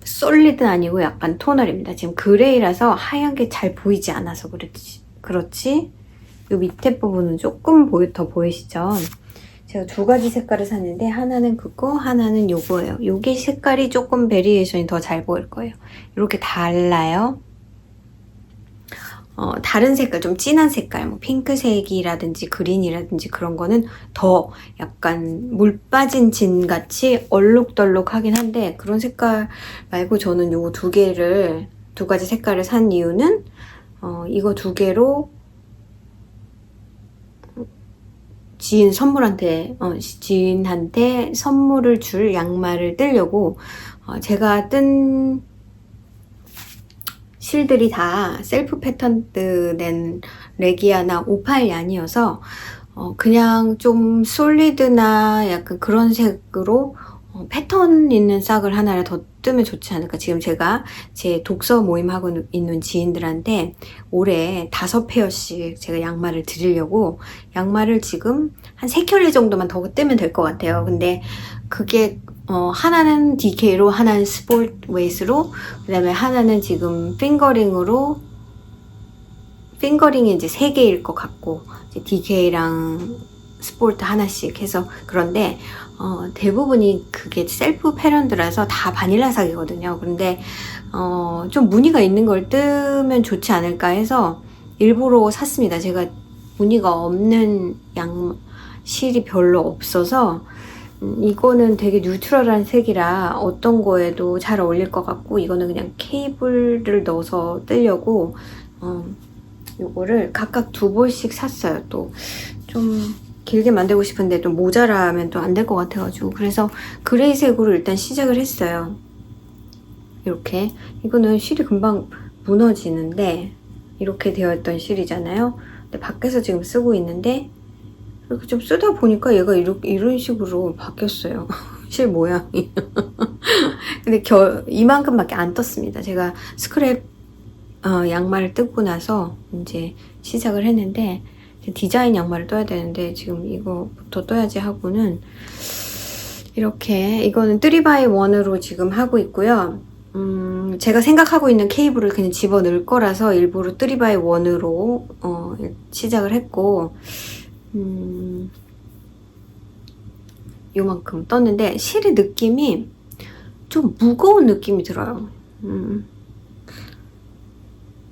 솔리드는 아니고 약간 토널입니다. 지금 그레이라서 하얀 게 잘 보이지 않아서 그렇지 요 밑에 부분은 조금 더 보이시죠? 제가 두 가지 색깔을 샀는데 하나는 그거 하나는 요거예요. 요게 색깔이 조금 베리에이션이 더 잘 보일 거예요. 이렇게 달라요. 다른 색깔, 좀 진한 색깔, 뭐 핑크색이라든지 그린이라든지 그런 거는 더 약간 물 빠진 진 같이 얼룩덜룩하긴 한데 그런 색깔 말고 저는 요거 두 가지 색깔을 산 이유는 이거 두 개로 지인한테 선물을 줄 양말을 뜨려고 제가 뜬 실들이 다 셀프 패턴 낸 레기아나 58얀이어서 그냥 좀 솔리드나 약간 그런 색으로 패턴 있는 싹을 하나를 더 뜨면 좋지 않을까. 지금 제가 제 독서 모임 하고 있는 지인들한테 올해 5페어씩 제가 양말을 드리려고 양말을 지금 한 3켤레 정도만 더 뜨면 될 것 같아요. 근데 그게 하나는 DK로 하나는 스포츠 웨이스로 그 다음에 하나는 지금 핑거링이 이제 3개일 것 같고 이제 DK랑 스포츠 하나씩 해서 그런데 대부분이 그게 셀프 패런드라서 다 바닐라색이거든요. 근데 좀 무늬가 있는 걸 뜨면 좋지 않을까 해서 일부러 샀습니다. 제가 무늬가 없는 실이 별로 없어서 이거는 되게 뉴트럴한 색이라 어떤 거에도 잘 어울릴 것 같고 이거는 그냥 케이블을 넣어서 뜨려고 요거를 각각 2볼씩 샀어요. 또 좀 길게 만들고 싶은데 좀 모자라면 또 안 될 것 같아가지고 그래서 그레이색으로 일단 시작을 했어요. 이렇게 이거는 실이 금방 무너지는데 이렇게 되어 있던 실이잖아요. 근데 밖에서 지금 쓰고 있는데 이렇게 좀 쓰다 보니까 얘가 이런 식으로 바뀌었어요. 실 모양이. 근데 이만큼밖에 안 떴습니다. 제가 스크랩 양말을 뜯고 나서 이제 시작을 했는데 디자인 양말을 떠야 되는데 지금 이거부터 떠야지 하고는 이렇게 이거는 3x1으로 지금 하고 있고요. 제가 생각하고 있는 케이블을 그냥 집어넣을 거라서 일부러 3x1으로 시작을 했고 요만큼 떴는데 실의 느낌이 좀 무거운 느낌이 들어요.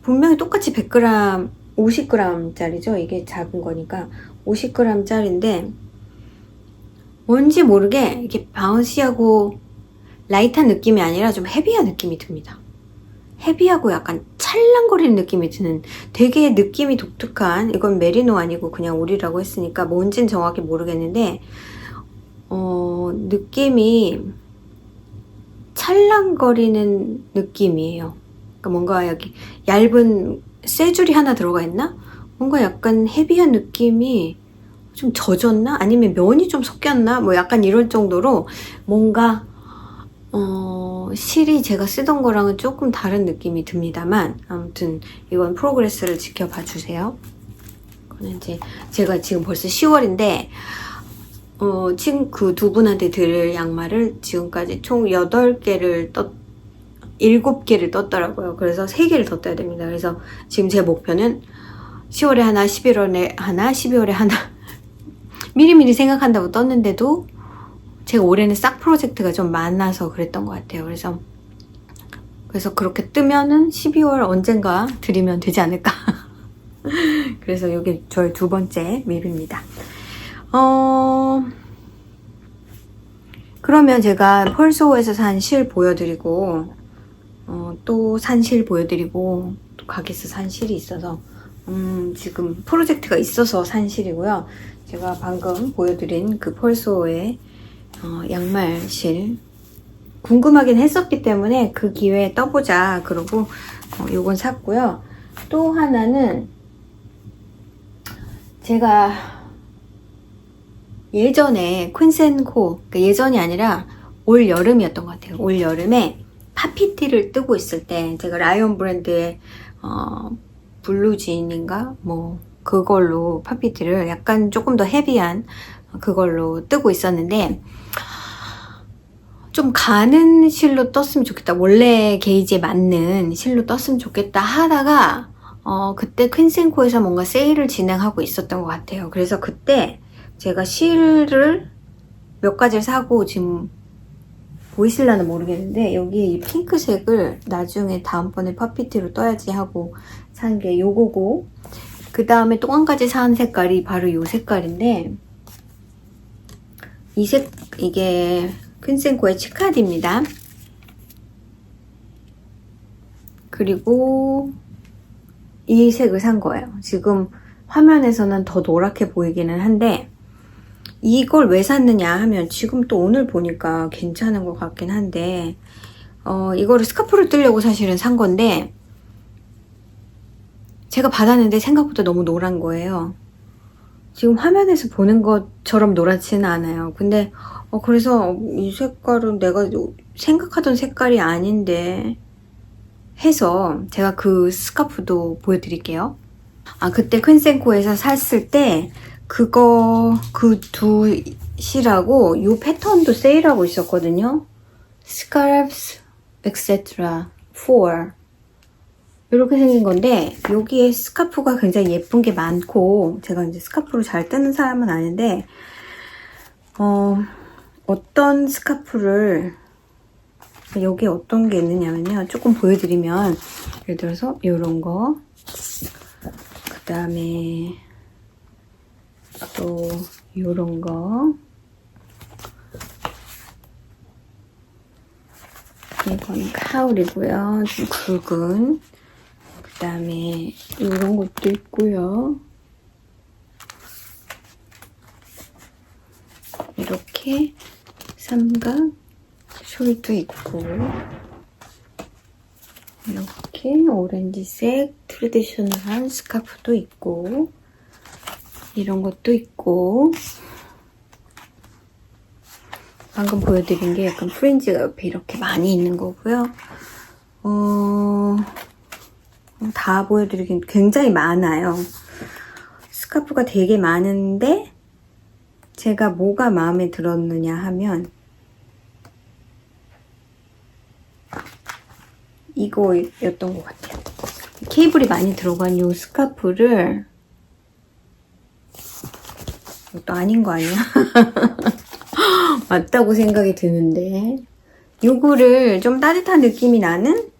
분명히 똑같이 100g, 50g 짜리죠. 이게 작은 거니까 50g 짜리인데 뭔지 모르게 이렇게 바운시하고 라이트한 느낌이 아니라 좀 헤비한 느낌이 듭니다. 헤비하고 약간 찰랑거리는 느낌이 드는 되게 느낌이 독특한, 이건 메리노 아니고 그냥 울이라고 했으니까 뭔진 정확히 모르겠는데 느낌이 찰랑거리는 느낌이에요. 그러니까 뭔가 여기 얇은 쇠줄이 하나 들어가 있나? 뭔가 약간 헤비한 느낌이 좀 젖었나? 아니면 면이 좀 섞였나? 뭐 약간 이럴 정도로 뭔가 실이 제가 쓰던 거랑은 조금 다른 느낌이 듭니다만, 아무튼 이건 프로그레스를 지켜봐 주세요. 그거는 이제 제가 지금 벌써 10월인데 지금 그 두 분한테 드릴 양말을 지금까지 총 8개를 7개를 떴더라고요. 그래서 3개를 더 떠야 됩니다. 그래서 지금 제 목표는 10월에 하나, 11월에 하나, 12월에 하나 미리미리 생각한다고 떴는데도 제가 올해는 싹 프로젝트가 좀 많아서 그랬던 것 같아요. 그래서 그렇게 뜨면은 12월 언젠가 드리면 되지 않을까. 그래서 이게 저의 2번째 립입니다. 그러면 제가 펄소에서 산 실 보여드리고 또 산 실 보여드리고 또 가게에서 산 실이 있어서 지금 프로젝트가 있어서 산 실이고요. 제가 방금 보여드린 그 펄소의 양말실 궁금하긴 했었기 때문에 그 기회에 떠보자 그러고 요건 샀고요. 또 하나는 제가 예전에 퀸센코, 그러니까 예전이 아니라 올 여름이었던 것 같아요. 올 여름에 파피티를 뜨고 있을 때 제가 라이온 브랜드의 블루진인가 뭐 그걸로 파피티를 약간 조금 더 헤비한 그걸로 뜨고 있었는데 좀 가는 실로 떴으면 좋겠다. 원래 게이지에 맞는 실로 떴으면 좋겠다 하다가 그때 퀸센코에서 뭔가 세일을 진행하고 있었던 것 같아요. 그래서 그때 제가 실을 몇 가지를 사고 지금 보이실라나 모르겠는데 여기 이 핑크색을 나중에 다음번에 파피티로 떠야지 하고 산 게 요거고, 그 다음에 또 한 가지 산 색깔이 바로 요 색깔인데 이게 퀸센코의 치카디입니다. 그리고 이 색을 산 거예요. 지금 화면에서는 더 노랗게 보이기는 한데 이걸 왜 샀느냐 하면 지금 또 오늘 보니까 괜찮은 것 같긴 한데 이거를 스카프를 뜨려고 사실은 산 건데 제가 받았는데 생각보다 너무 노란 거예요. 지금 화면에서 보는 것처럼 노랗지는 않아요. 근데 그래서 이 색깔은 내가 생각하던 색깔이 아닌데 해서 제가 그 스카프도 보여드릴게요. 그때 퀸센코에서 샀을 때 그 두 실하고 이 패턴도 세일하고 있었거든요. Scarves, etc. 4 이렇게 생긴 건데 여기에 스카프가 굉장히 예쁜 게 많고, 제가 이제 스카프를 잘 뜨는 사람은 아닌데 어떤 스카프를 여기에 어떤 게 있느냐면요, 조금 보여드리면 예를 들어서 이런 거, 그 다음에 또 이런 거, 이건 카울이고요. 좀 굵은. 그 다음에 이런 것도 있고요. 이렇게 삼각 숄도 있고, 이렇게 오렌지색 트레디셔널한 스카프도 있고, 이런 것도 있고, 방금 보여드린 게 약간 프린지가 옆에 이렇게 많이 있는 거고요. 다 보여드리긴 굉장히 많아요. 스카프가 되게 많은데 제가 뭐가 마음에 들었느냐 하면 이거였던 것 같아요. 케이블이 많이 들어간 이 스카프를, 이것도 아닌 거 아니야? 맞다고 생각이 드는데 요거를 좀 따뜻한 느낌이 나는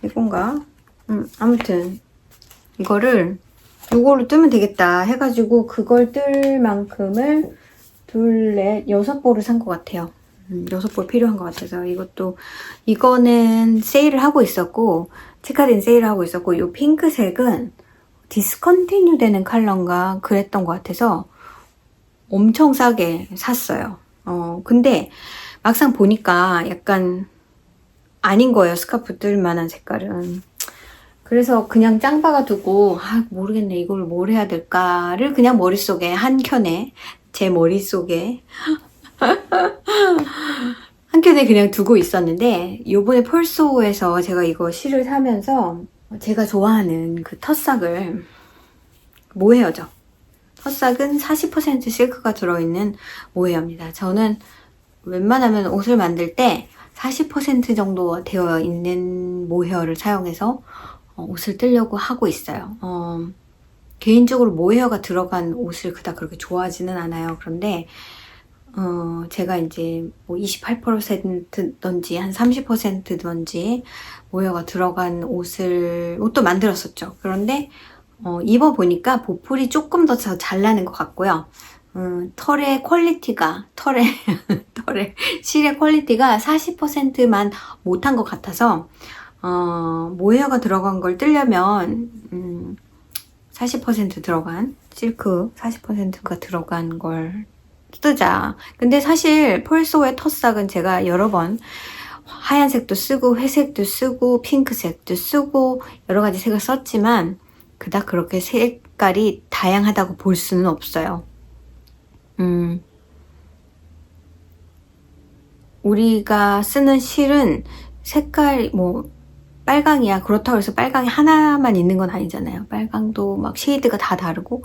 이건가? 아무튼 요거로 뜨면 되겠다 해가지고 그걸 뜰 만큼을 6볼을 산 것 같아요. 6볼 필요한 것 같아서 이거는 세일을 하고 있었고 치카딘 세일을 하고 있었고 이 핑크색은 디스컨티뉴 되는 컬러인가 그랬던 것 같아서 엄청 싸게 샀어요. 근데 막상 보니까 약간 아닌 거예요. 스카프 뜰 만한 색깔은. 그래서 그냥 짱 박아두고 모르겠네 이걸 뭘 해야 될까를 그냥 머릿속에 한켠에 제 머릿속에 한켠에 그냥 두고 있었는데 요번에 펄소에서 제가 이거 실을 사면서 제가 좋아하는 그 텃삭을 모헤어죠. 텃삭은 40% 실크가 들어있는 모헤어입니다. 저는 웬만하면 옷을 만들 때 40% 정도 되어 있는 모헤어를 사용해서 옷을 뜨려고 하고 있어요. 개인적으로 모헤어가 들어간 옷을 그닥 그렇게 좋아하지는 않아요. 그런데 제가 이제 뭐 28%든지 한 30%든지 모헤어가 들어간 옷도 만들었었죠. 그런데 입어보니까 보풀이 조금 더 잘 나는 것 같고요. 털의 퀄리티가 실의 퀄리티가 40%만 못한 것 같아서 모헤어가 들어간 걸 뜨려면 40% 들어간 실크 40%가 들어간 걸 뜨자. 근데 사실 펄소의 텃삭은 제가 여러 번 하얀색도 쓰고 회색도 쓰고 핑크색도 쓰고 여러 가지 색을 썼지만 그닥 그렇게 색깔이 다양하다고 볼 수는 없어요. 우리가 쓰는 실은 색깔이 뭐 빨강이야 그렇다고 해서 빨강이 하나만 있는 건 아니잖아요. 빨강도 막 쉐이드가 다 다르고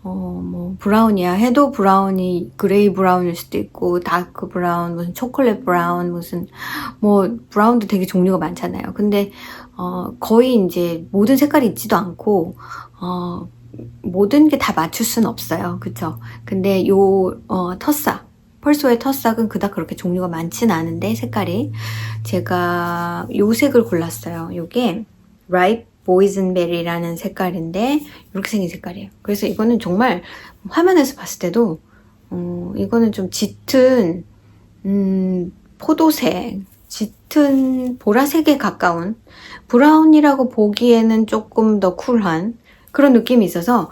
뭐 브라운이야 해도 브라운이 그레이 브라운일 수도 있고 다크 브라운 무슨 초콜릿 브라운 무슨 뭐 브라운도 되게 종류가 많잖아요. 근데 거의 이제 모든 색깔이 있지도 않고 모든 게 다 맞출 수는 없어요. 그쵸? 근데 요 텃삭 펄소의 텃삭은 그닥 그렇게 종류가 많진 않은데 색깔이 제가 요 색을 골랐어요. 요게 라이프 보이즌베리라는 색깔인데 이렇게 생긴 색깔이에요. 그래서 이거는 정말 화면에서 봤을 때도 이거는 좀 짙은 포도색, 짙은 보라색에 가까운 브라운이라고 보기에는 조금 더 쿨한 그런 느낌이 있어서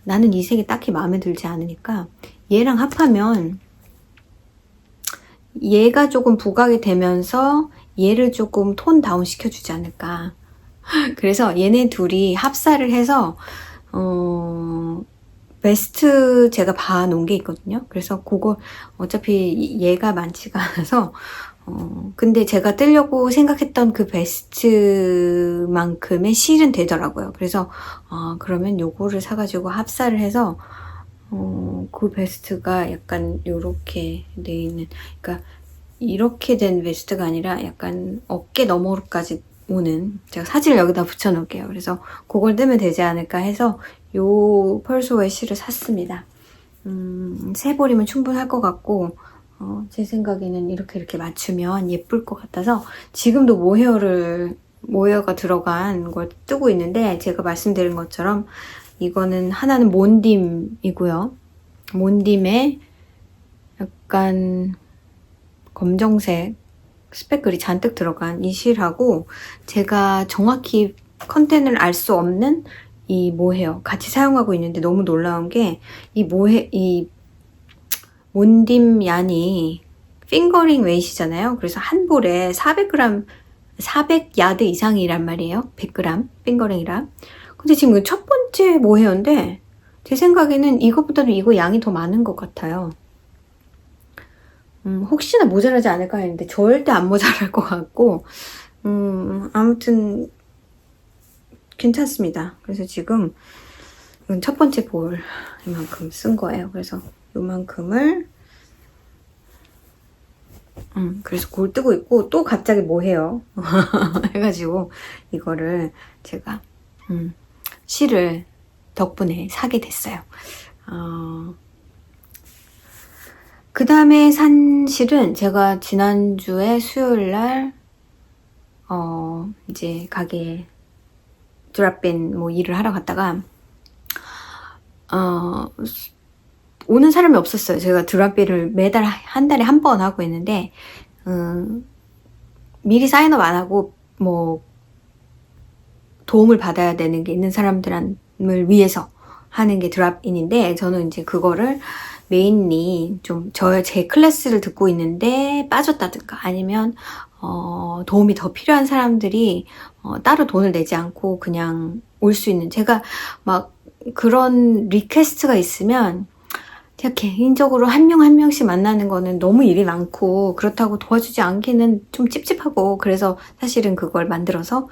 나는 이 색이 딱히 마음에 들지 않으니까 얘랑 합하면 얘가 조금 부각이 되면서 얘를 조금 톤 다운 시켜주지 않을까. 그래서 얘네 둘이 합사를 해서 베스트 제가 봐놓은 게 있거든요. 그래서 그거 어차피 얘가 많지가 않아서 근데 제가 뜨려고 생각했던 그 베스트만큼의 실은 되더라고요. 그래서 그러면 요거를 사가지고 합사를 해서 그 베스트가 약간 요렇게 돼 있는 그러니까 이렇게 된 베스트가 아니라 약간 어깨 너머까지 오는 제가 사진을 여기다 붙여 놓을게요. 그래서 그걸 뜨면 되지 않을까 해서 요 펄소의 실을 샀습니다. 3벌이면 충분할 것 같고 제 생각에는 이렇게 맞추면 예쁠 것 같아서 지금도 모헤어가 들어간 걸 뜨고 있는데 제가 말씀드린 것처럼 이거는 하나는 몬딤이고요. 몬딤에 약간 검정색 스패클이 잔뜩 들어간 이 실하고 제가 정확히 컨텐을 알 수 없는 이 모헤어 같이 사용하고 있는데 너무 놀라운 게 이 몬딤 얀이 핑거링 웨이시잖아요. 그래서 한 볼에 400g, 400야드 이상이란 말이에요. 100g 핑거링이라. 근데 지금 첫 번째 모헤어인데 제 생각에는 이거보다도 이거 양이 더 많은 것 같아요. 혹시나 모자라지 않을까 했는데 절대 안 모자랄 것 같고 아무튼 괜찮습니다. 그래서 지금 이건 첫 번째 볼 이만큼 쓴 거예요. 그래서 요만큼을 그래서 그걸 뜨고 있고 또 갑자기 뭐 해요 해가지고 이거를 제가 실을 덕분에 사게 됐어요. 그 다음에 산 실은 제가 지난주에 수요일날 이제 가게 드랍인 뭐 일을 하러 갔다가 오는 사람이 없었어요. 제가 드랍비를 매달 한 달에 한 번 하고 있는데 미리 사인업 안 하고 뭐 도움을 받아야 되는 게 있는 사람들을 위해서 하는 게 드랍인인데, 저는 이제 그거를 메인리 좀 제 클래스를 듣고 있는데 빠졌다든가 아니면 도움이 더 필요한 사람들이 따로 돈을 내지 않고 그냥 올 수 있는, 제가 막 그런 리퀘스트가 있으면 제가 개인적으로 한 명 한 명씩 만나는 거는 너무 일이 많고 그렇다고 도와주지 않기는 좀 찝찝하고, 그래서 사실은 그걸 만들어서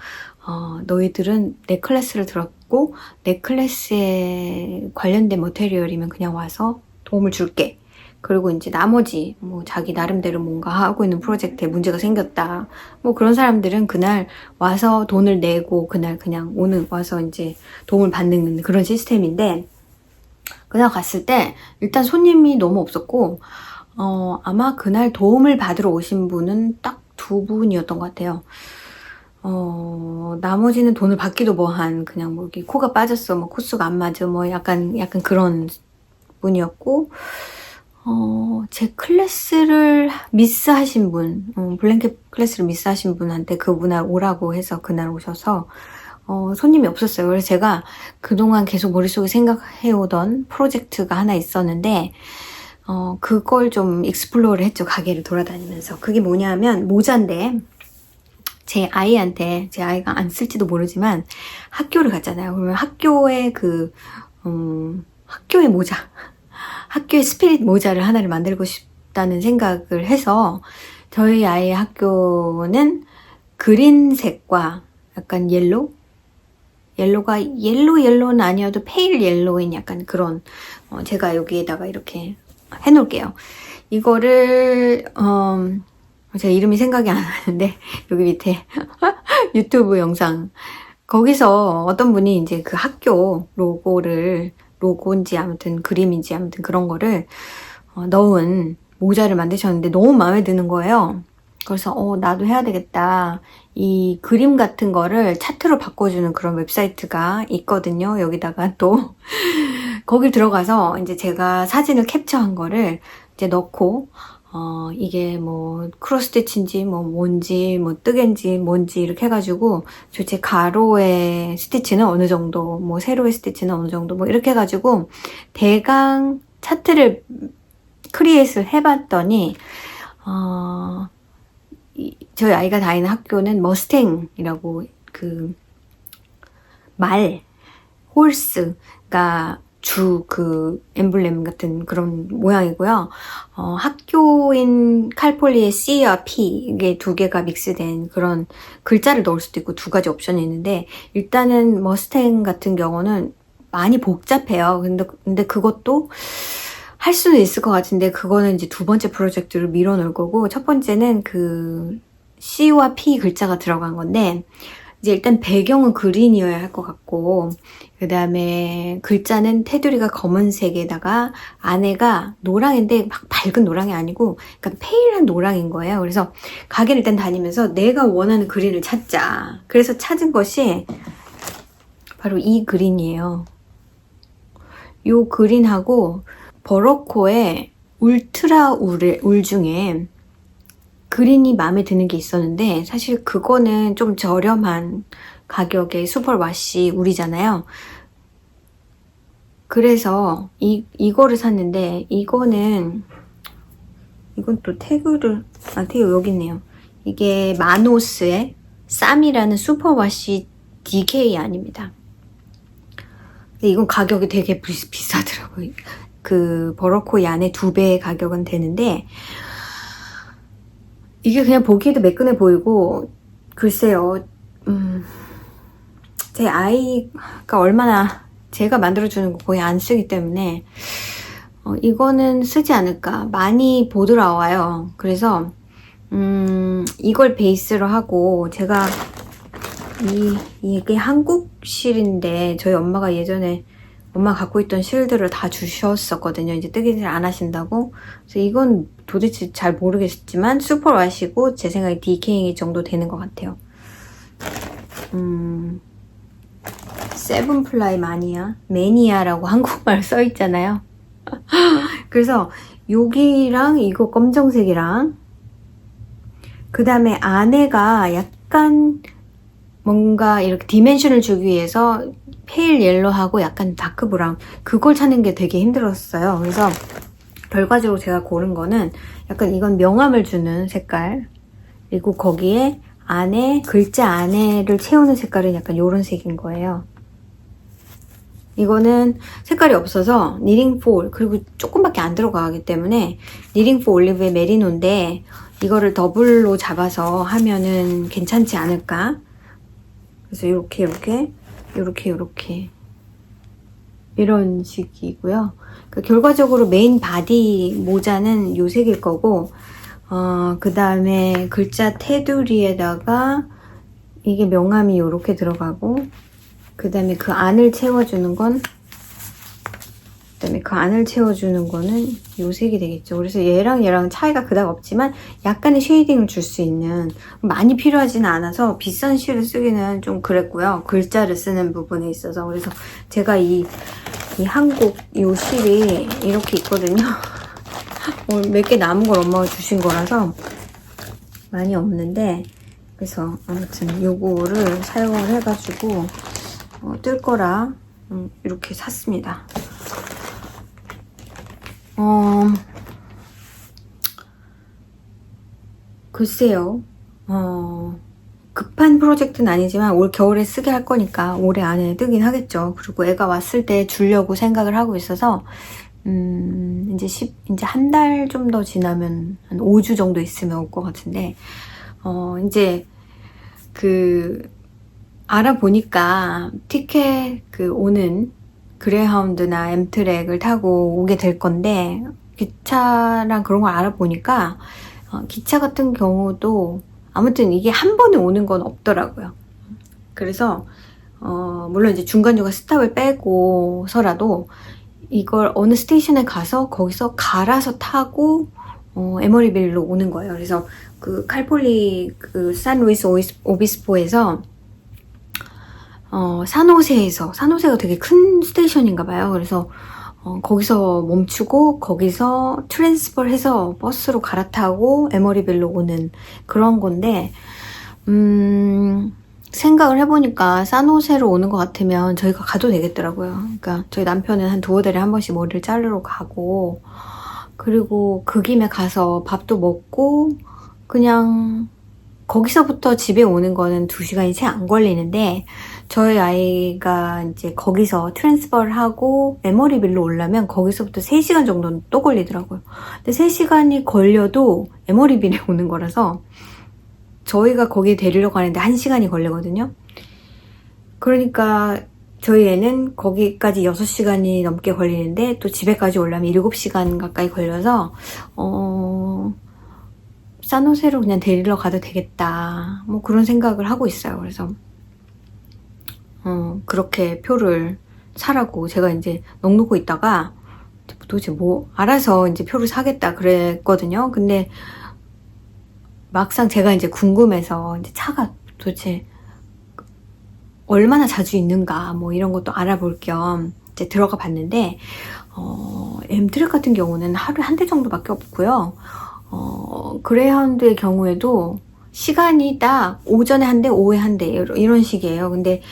너희들은 내 클래스를 들었고 내 클래스에 관련된 머테리얼이면 그냥 와서 도움을 줄게. 그리고 이제 나머지 뭐 자기 나름대로 뭔가 하고 있는 프로젝트에 문제가 생겼다, 뭐 그런 사람들은 그날 와서 돈을 내고 그날 그냥 와서 이제 도움을 받는 그런 시스템인데, 그날 갔을 때 일단 손님이 너무 없었고 아마 그날 도움을 받으러 오신 분은 딱 2분이었던 것 같아요. 나머지는 돈을 받기도 뭐한, 그냥 뭐 이렇게 코가 빠졌어, 뭐 코스가 안 맞아, 뭐 약간 그런 분이었고, 제 클래스를 미스하신 분, 블랭켓 클래스를 미스하신 분한테 그분을 오라고 해서 그날 오셔서 손님이 없었어요. 그래서 제가 그동안 계속 머릿속에 생각해오던 프로젝트가 하나 있었는데 그걸 좀 익스플로어를 했죠. 가게를 돌아다니면서. 그게 뭐냐면 모자인데, 제 아이가 안 쓸지도 모르지만 학교를 갔잖아요. 그러면 학교의 학교의 모자, 학교의 스피릿 모자를 하나를 만들고 싶다는 생각을 해서, 저희 아이의 학교는 그린색과 약간 옐로는 아니어도 페일 옐로인 약간 그런, 제가 여기에다가 이렇게 해놓을게요. 이거를 제가 이름이 생각이 안 나는데 여기 밑에 유튜브 영상, 거기서 어떤 분이 이제 그 학교 로고인지 아무튼 그림인지 아무튼 그런 거를 넣은 모자를 만드셨는데 너무 마음에 드는 거예요. 그래서 나도 해야 되겠다. 이 그림 같은 거를 차트로 바꿔주는 그런 웹사이트가 있거든요. 여기다가 또 거기 들어가서 이제 제가 사진을 캡처한 거를 이제 넣고 이게 뭐 크로스스티치인지 뭐 뭔지 뭐 뜨개인지 뭔지 이렇게 해가지고 도대체 가로의 스티치는 어느 정도, 뭐 세로의 스티치는 어느 정도, 뭐 이렇게 해가지고 대강 차트를 크리에이트를 해봤더니 저희 아이가 다니는 학교는 머스탱이라고 홀스가 주 엠블렘 같은 그런 모양이고요. 학교인 칼폴리의 C와 P, 이게 2개가 믹스된 그런 글자를 넣을 수도 있고 2가지 옵션이 있는데, 일단은 머스탱 같은 경우는 많이 복잡해요. 근데 그것도 할 수는 있을 것 같은데, 그거는 이제 2번째 프로젝트를 밀어놓을 거고, 첫 번째는 C와 P 글자가 들어간 건데, 이제 일단 배경은 그린이어야 할 것 같고, 그 다음에 글자는 테두리가 검은색에다가 안에가 노랑인데 막 밝은 노랑이 아니고 약간 페일한 노랑인 거예요. 그래서 가게를 일단 다니면서 내가 원하는 그린을 찾자. 그래서 찾은 것이 바로 이 그린이에요. 이 그린하고 버러코의 울트라 울 중에 그린이 마음에 드는 게 있었는데, 사실 그거는 좀 저렴한 가격의 슈퍼와시 울이잖아요. 그래서 이거를 샀는데, 이건 또 태그 여기 있네요. 이게 마노스의 쌈이라는 슈퍼와시 DK 아닙니다. 근데 이건 가격이 되게 비싸더라고요. 그 버러코이 안에 2배의 가격은 되는데, 이게 그냥 보기에도 매끈해 보이고, 글쎄요, 제 아이가 얼마나, 제가 만들어주는 거 거의 안 쓰기 때문에 이거는 쓰지 않을까. 많이 보드라와요. 그래서 이걸 베이스로 하고, 제가 이게 한국 실인데 저희 엄마가 예전에 갖고 있던 실들을 다 주셨었거든요. 이제 뜨개질 안 하신다고. 그래서 이건 도대체 잘 모르겠지만 슈퍼와시고 제 생각에 DK 정도 되는 것 같아요. 세븐플라이 매니아라고 한국말 써있잖아요. 그래서 여기랑 이거 검정색이랑 그 다음에 안에가 약간 뭔가 이렇게 디멘션을 주기 위해서 페일 옐로하고 약간 다크 브라운 그걸 찾는 게 되게 힘들었어요. 그래서 결과적으로 제가 고른 거는 약간 이건 명암을 주는 색깔, 그리고 거기에 안에 글자 안에를 채우는 색깔은 약간 이런 색인 거예요. 이거는 색깔이 없어서 니링 폴, 그리고 조금밖에 안 들어가기 때문에 니링 폴 올리브의 메리노인데 이거를 더블로 잡아서 하면은 괜찮지 않을까. 그래서 이렇게 이런 식이고요. 그러니까 결과적으로 메인 바디 모자는 이 색일 거고, 그 다음에 글자 테두리에다가 이게 명암이 이렇게 들어가고, 그 다음에 그 안을 채워주는 건 이 색이 되겠죠. 그래서 얘랑 차이가 그닥 없지만 약간의 쉐이딩을 줄 수 있는, 많이 필요하지는 않아서 비싼 실을 쓰기는 좀 그랬고요. 글자를 쓰는 부분에 있어서. 그래서 제가 이 한국 이 실이 이렇게 있거든요. 몇 개 남은 걸 엄마가 주신 거라서 많이 없는데, 그래서 아무튼 요거를 사용을 해가지고 뜰 거라 이렇게 샀습니다. 글쎄요. 급한 프로젝트는 아니지만 올 겨울에 쓰게 할 거니까 올해 안에 뜨긴 하겠죠. 그리고 애가 왔을 때 주려고 생각을 하고 있어서 이제 한 달 좀 더 지나면 한 5주 정도 있으면 올 것 같은데, 이제 알아보니까 티켓 오는 그레하운드나 엠트랙을 타고 오게 될 건데, 기차랑 그런 걸 알아보니까 기차 같은 경우도 아무튼 이게 한 번에 오는 건 없더라고요. 그래서 물론 이제 중간중간 스탑을 빼고서라도 이걸 어느 스테이션에 가서 거기서 갈아서 타고 에머리빌로 오는 거예요. 그래서 칼폴리 산루이스 오비스포에서 산호세가 되게 큰 스테이션인가 봐요. 그래서 거기서 멈추고 거기서 트랜스퍼를 해서 버스로 갈아타고 에머리빌로 오는 그런 건데, 생각을 해보니까 산호세로 오는 것 같으면 저희가 가도 되겠더라고요. 그러니까 저희 남편은 한 두어 달에 한 번씩 머리를 자르러 가고, 그리고 그 김에 가서 밥도 먹고 그냥 거기서부터 집에 오는 거는 2시간이 채 안 걸리는데, 저희 아이가 이제 거기서 트랜스퍼를 하고 에머리빌로 오려면 거기서부터 3시간 정도는 또 걸리더라고요. 근데 3시간이 걸려도 에머리빌에 오는 거라서 저희가 거기에 데리러 가는데 1시간이 걸리거든요. 그러니까 저희 애는 거기까지 6시간이 넘게 걸리는데 또 집에까지 오려면 7시간 가까이 걸려서 산호세로 그냥 데리러 가도 되겠다, 뭐 그런 생각을 하고 있어요. 그래서 그렇게 표를 사라고 제가 이제 넋놓고 있다가 도대체 뭐 알아서 이제 표를 사겠다 그랬거든요. 근데 막상 제가 이제 궁금해서 이제 차가 도대체 얼마나 자주 있는가 뭐 이런 것도 알아볼 겸 이제 들어가 봤는데, 엠트랙 같은 경우는 하루에 한 대 정도밖에 없고요. 그레이하운드의 경우에도 시간이 딱 오전에 한 대, 오후에 한 대 이런 식이에요. 근데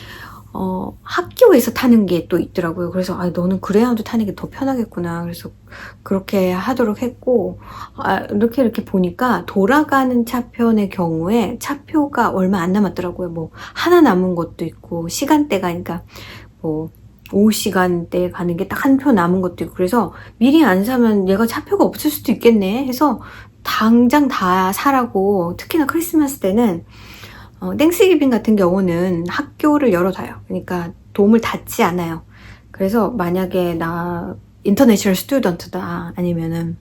학교에서 타는 게 또 있더라고요. 그래서 너는 그레이하운드 타는 게 더 편하겠구나. 그래서 그렇게 하도록 했고, 이렇게 보니까 돌아가는 차편의 경우에 차표가 얼마 안 남았더라고요. 뭐 하나 남은 것도 있고, 시간대가 그러니까 뭐 오후 시간대에 가는 게 딱 한 표 남은 것도 있고, 그래서 미리 안 사면 얘가 차표가 없을 수도 있겠네 해서 당장 다 사라고. 특히나 크리스마스 때는 땡스기빙 같은 경우는 학교를 열어둬요. 그러니까 도움을 닫지 않아요. 그래서 만약에 나 인터내셔널 스튜던트다 아니면은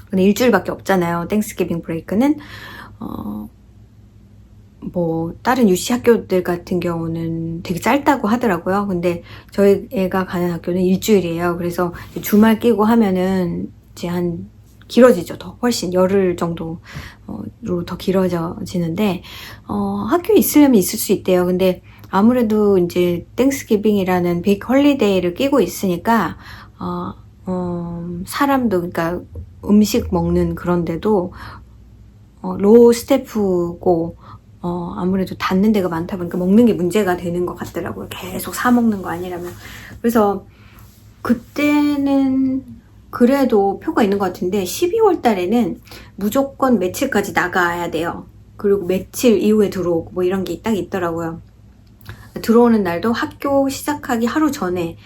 근데 일주일밖에 없잖아요. 땡스기빙 브레이크는 뭐 다른 UC 학교들 같은 경우는 되게 짧다고 하더라고요. 근데 저희 애가 가는 학교는 일주일이에요. 그래서 주말 끼고 하면은 이제 한 길어지죠. 더 훨씬 열흘 정도로 더 길어지는데, 학교에 있으려면 있을 수 있대요. 근데 아무래도 이제 땡스기빙이라는 빅 홀리데이를 끼고 있으니까 사람도, 그러니까 음식 먹는 그런 데도 로우 스태프고 아무래도 닫는 데가 많다 보니까 먹는 게 문제가 되는 것 같더라고요. 계속 사 먹는 거 아니라면. 그래서 그때는 그래도 표가 있는 것 같은데 12월 달에는 무조건 며칠까지 나가야 돼요. 그리고 며칠 이후에 들어오고 뭐 이런 게 딱 있더라고요. 들어오는 날도 학교 시작하기 하루 전에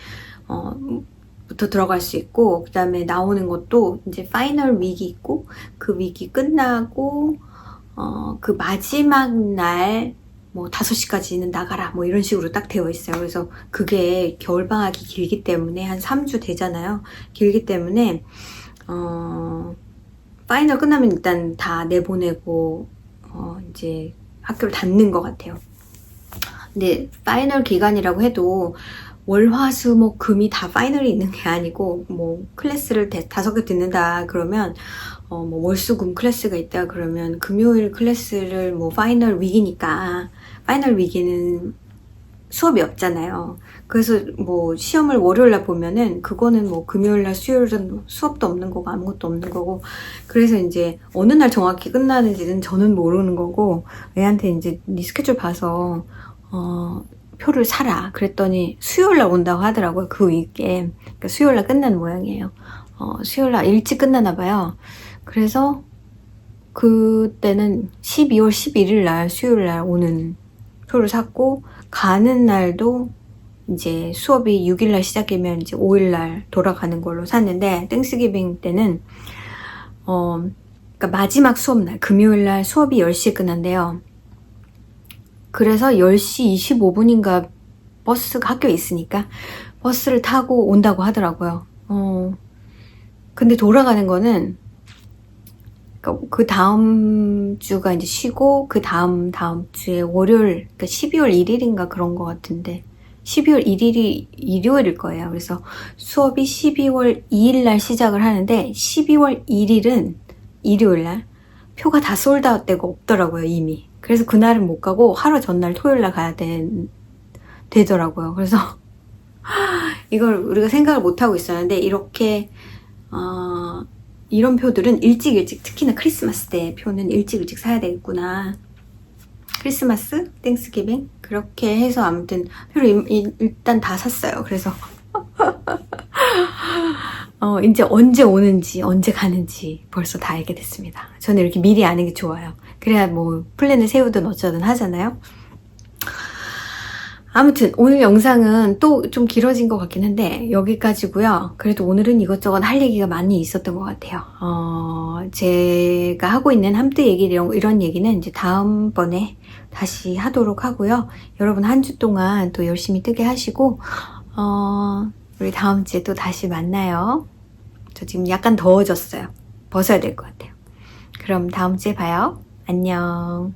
부터 들어갈 수 있고, 그 다음에 나오는 것도 이제 파이널 윅이 있고, 그 윅이 끝나고 그 마지막 날 뭐 5시까지는 나가라 뭐 이런 식으로 딱 되어 있어요. 그래서 그게 겨울방학이 길기 때문에 한 3주 되잖아요. 길기 때문에 파이널 끝나면 일단 다 내보내고 이제 학교를 닫는 것 같아요. 근데 파이널 기간이라고 해도 월화수목 금이 다 파이널이 있는 게 아니고, 뭐 클래스를 5개 듣는다 그러면 뭐 월수금 클래스가 있다 그러면 금요일 클래스를 뭐 파이널 위기니까, 파이널 위기는 수업이 없잖아요. 그래서 뭐 시험을 월요일날 보면은 그거는 뭐 금요일날 수요일은 수업도 없는 거고 아무것도 없는 거고, 그래서 이제 어느 날 정확히 끝나는지는 저는 모르는 거고, 애한테 이제 네 스케줄 봐서 표를 사라 그랬더니 수요일날 온다고 하더라고요. 그 위에. 그러니까 수요일날 끝나는 모양이에요. 수요일날 일찍 끝나나 봐요. 그래서 그때는 12월 11일 날 수요일날 오는 표를 샀고, 가는 날도 이제 수업이 6일날 시작이면 이제 5일날 돌아가는 걸로 샀는데, 땡스기빙 때는 그러니까 마지막 수업날 금요일날 수업이 10시에 끝난대요. 그래서 10시 25분인가 버스가 학교에 있으니까 버스를 타고 온다고 하더라고요. 근데 돌아가는 거는 그 다음 주가 이제 쉬고 그 다음 주에 월요일, 그러니까 12월 1일인가 그런 것 같은데 12월 1일이 일요일일 거예요. 그래서 수업이 12월 2일 날 시작을 하는데 12월 1일은 일요일 날 표가 다 솔드아웃 되고 없더라고요, 이미. 그래서 그날은 못 가고 하루 전날 토요일 날 가야 되더라고요. 그래서 이걸 우리가 생각을 못 하고 있었는데, 이렇게 이런 표들은 일찍, 특히나 크리스마스 때 표는 일찍 사야 되겠구나. 크리스마스, 땡스기빙 그렇게 해서 아무튼 표를 일단 다 샀어요. 그래서 이제 언제 오는지 언제 가는지 벌써 다 알게 됐습니다. 저는 이렇게 미리 아는 게 좋아요. 그래야 뭐 플랜을 세우든 어쩌든 하잖아요. 아무튼 오늘 영상은 또 좀 길어진 것 같긴 한데 여기까지고요. 그래도 오늘은 이것저것 할 얘기가 많이 있었던 것 같아요. 제가 하고 있는 함트 얘기 이런 얘기는 이제 다음번에 다시 하도록 하고요. 여러분 한 주 동안 또 열심히 뜨게 하시고 우리 다음 주에 또 다시 만나요. 저 지금 약간 더워졌어요. 벗어야 될 것 같아요. 그럼 다음 주에 봐요. 안녕.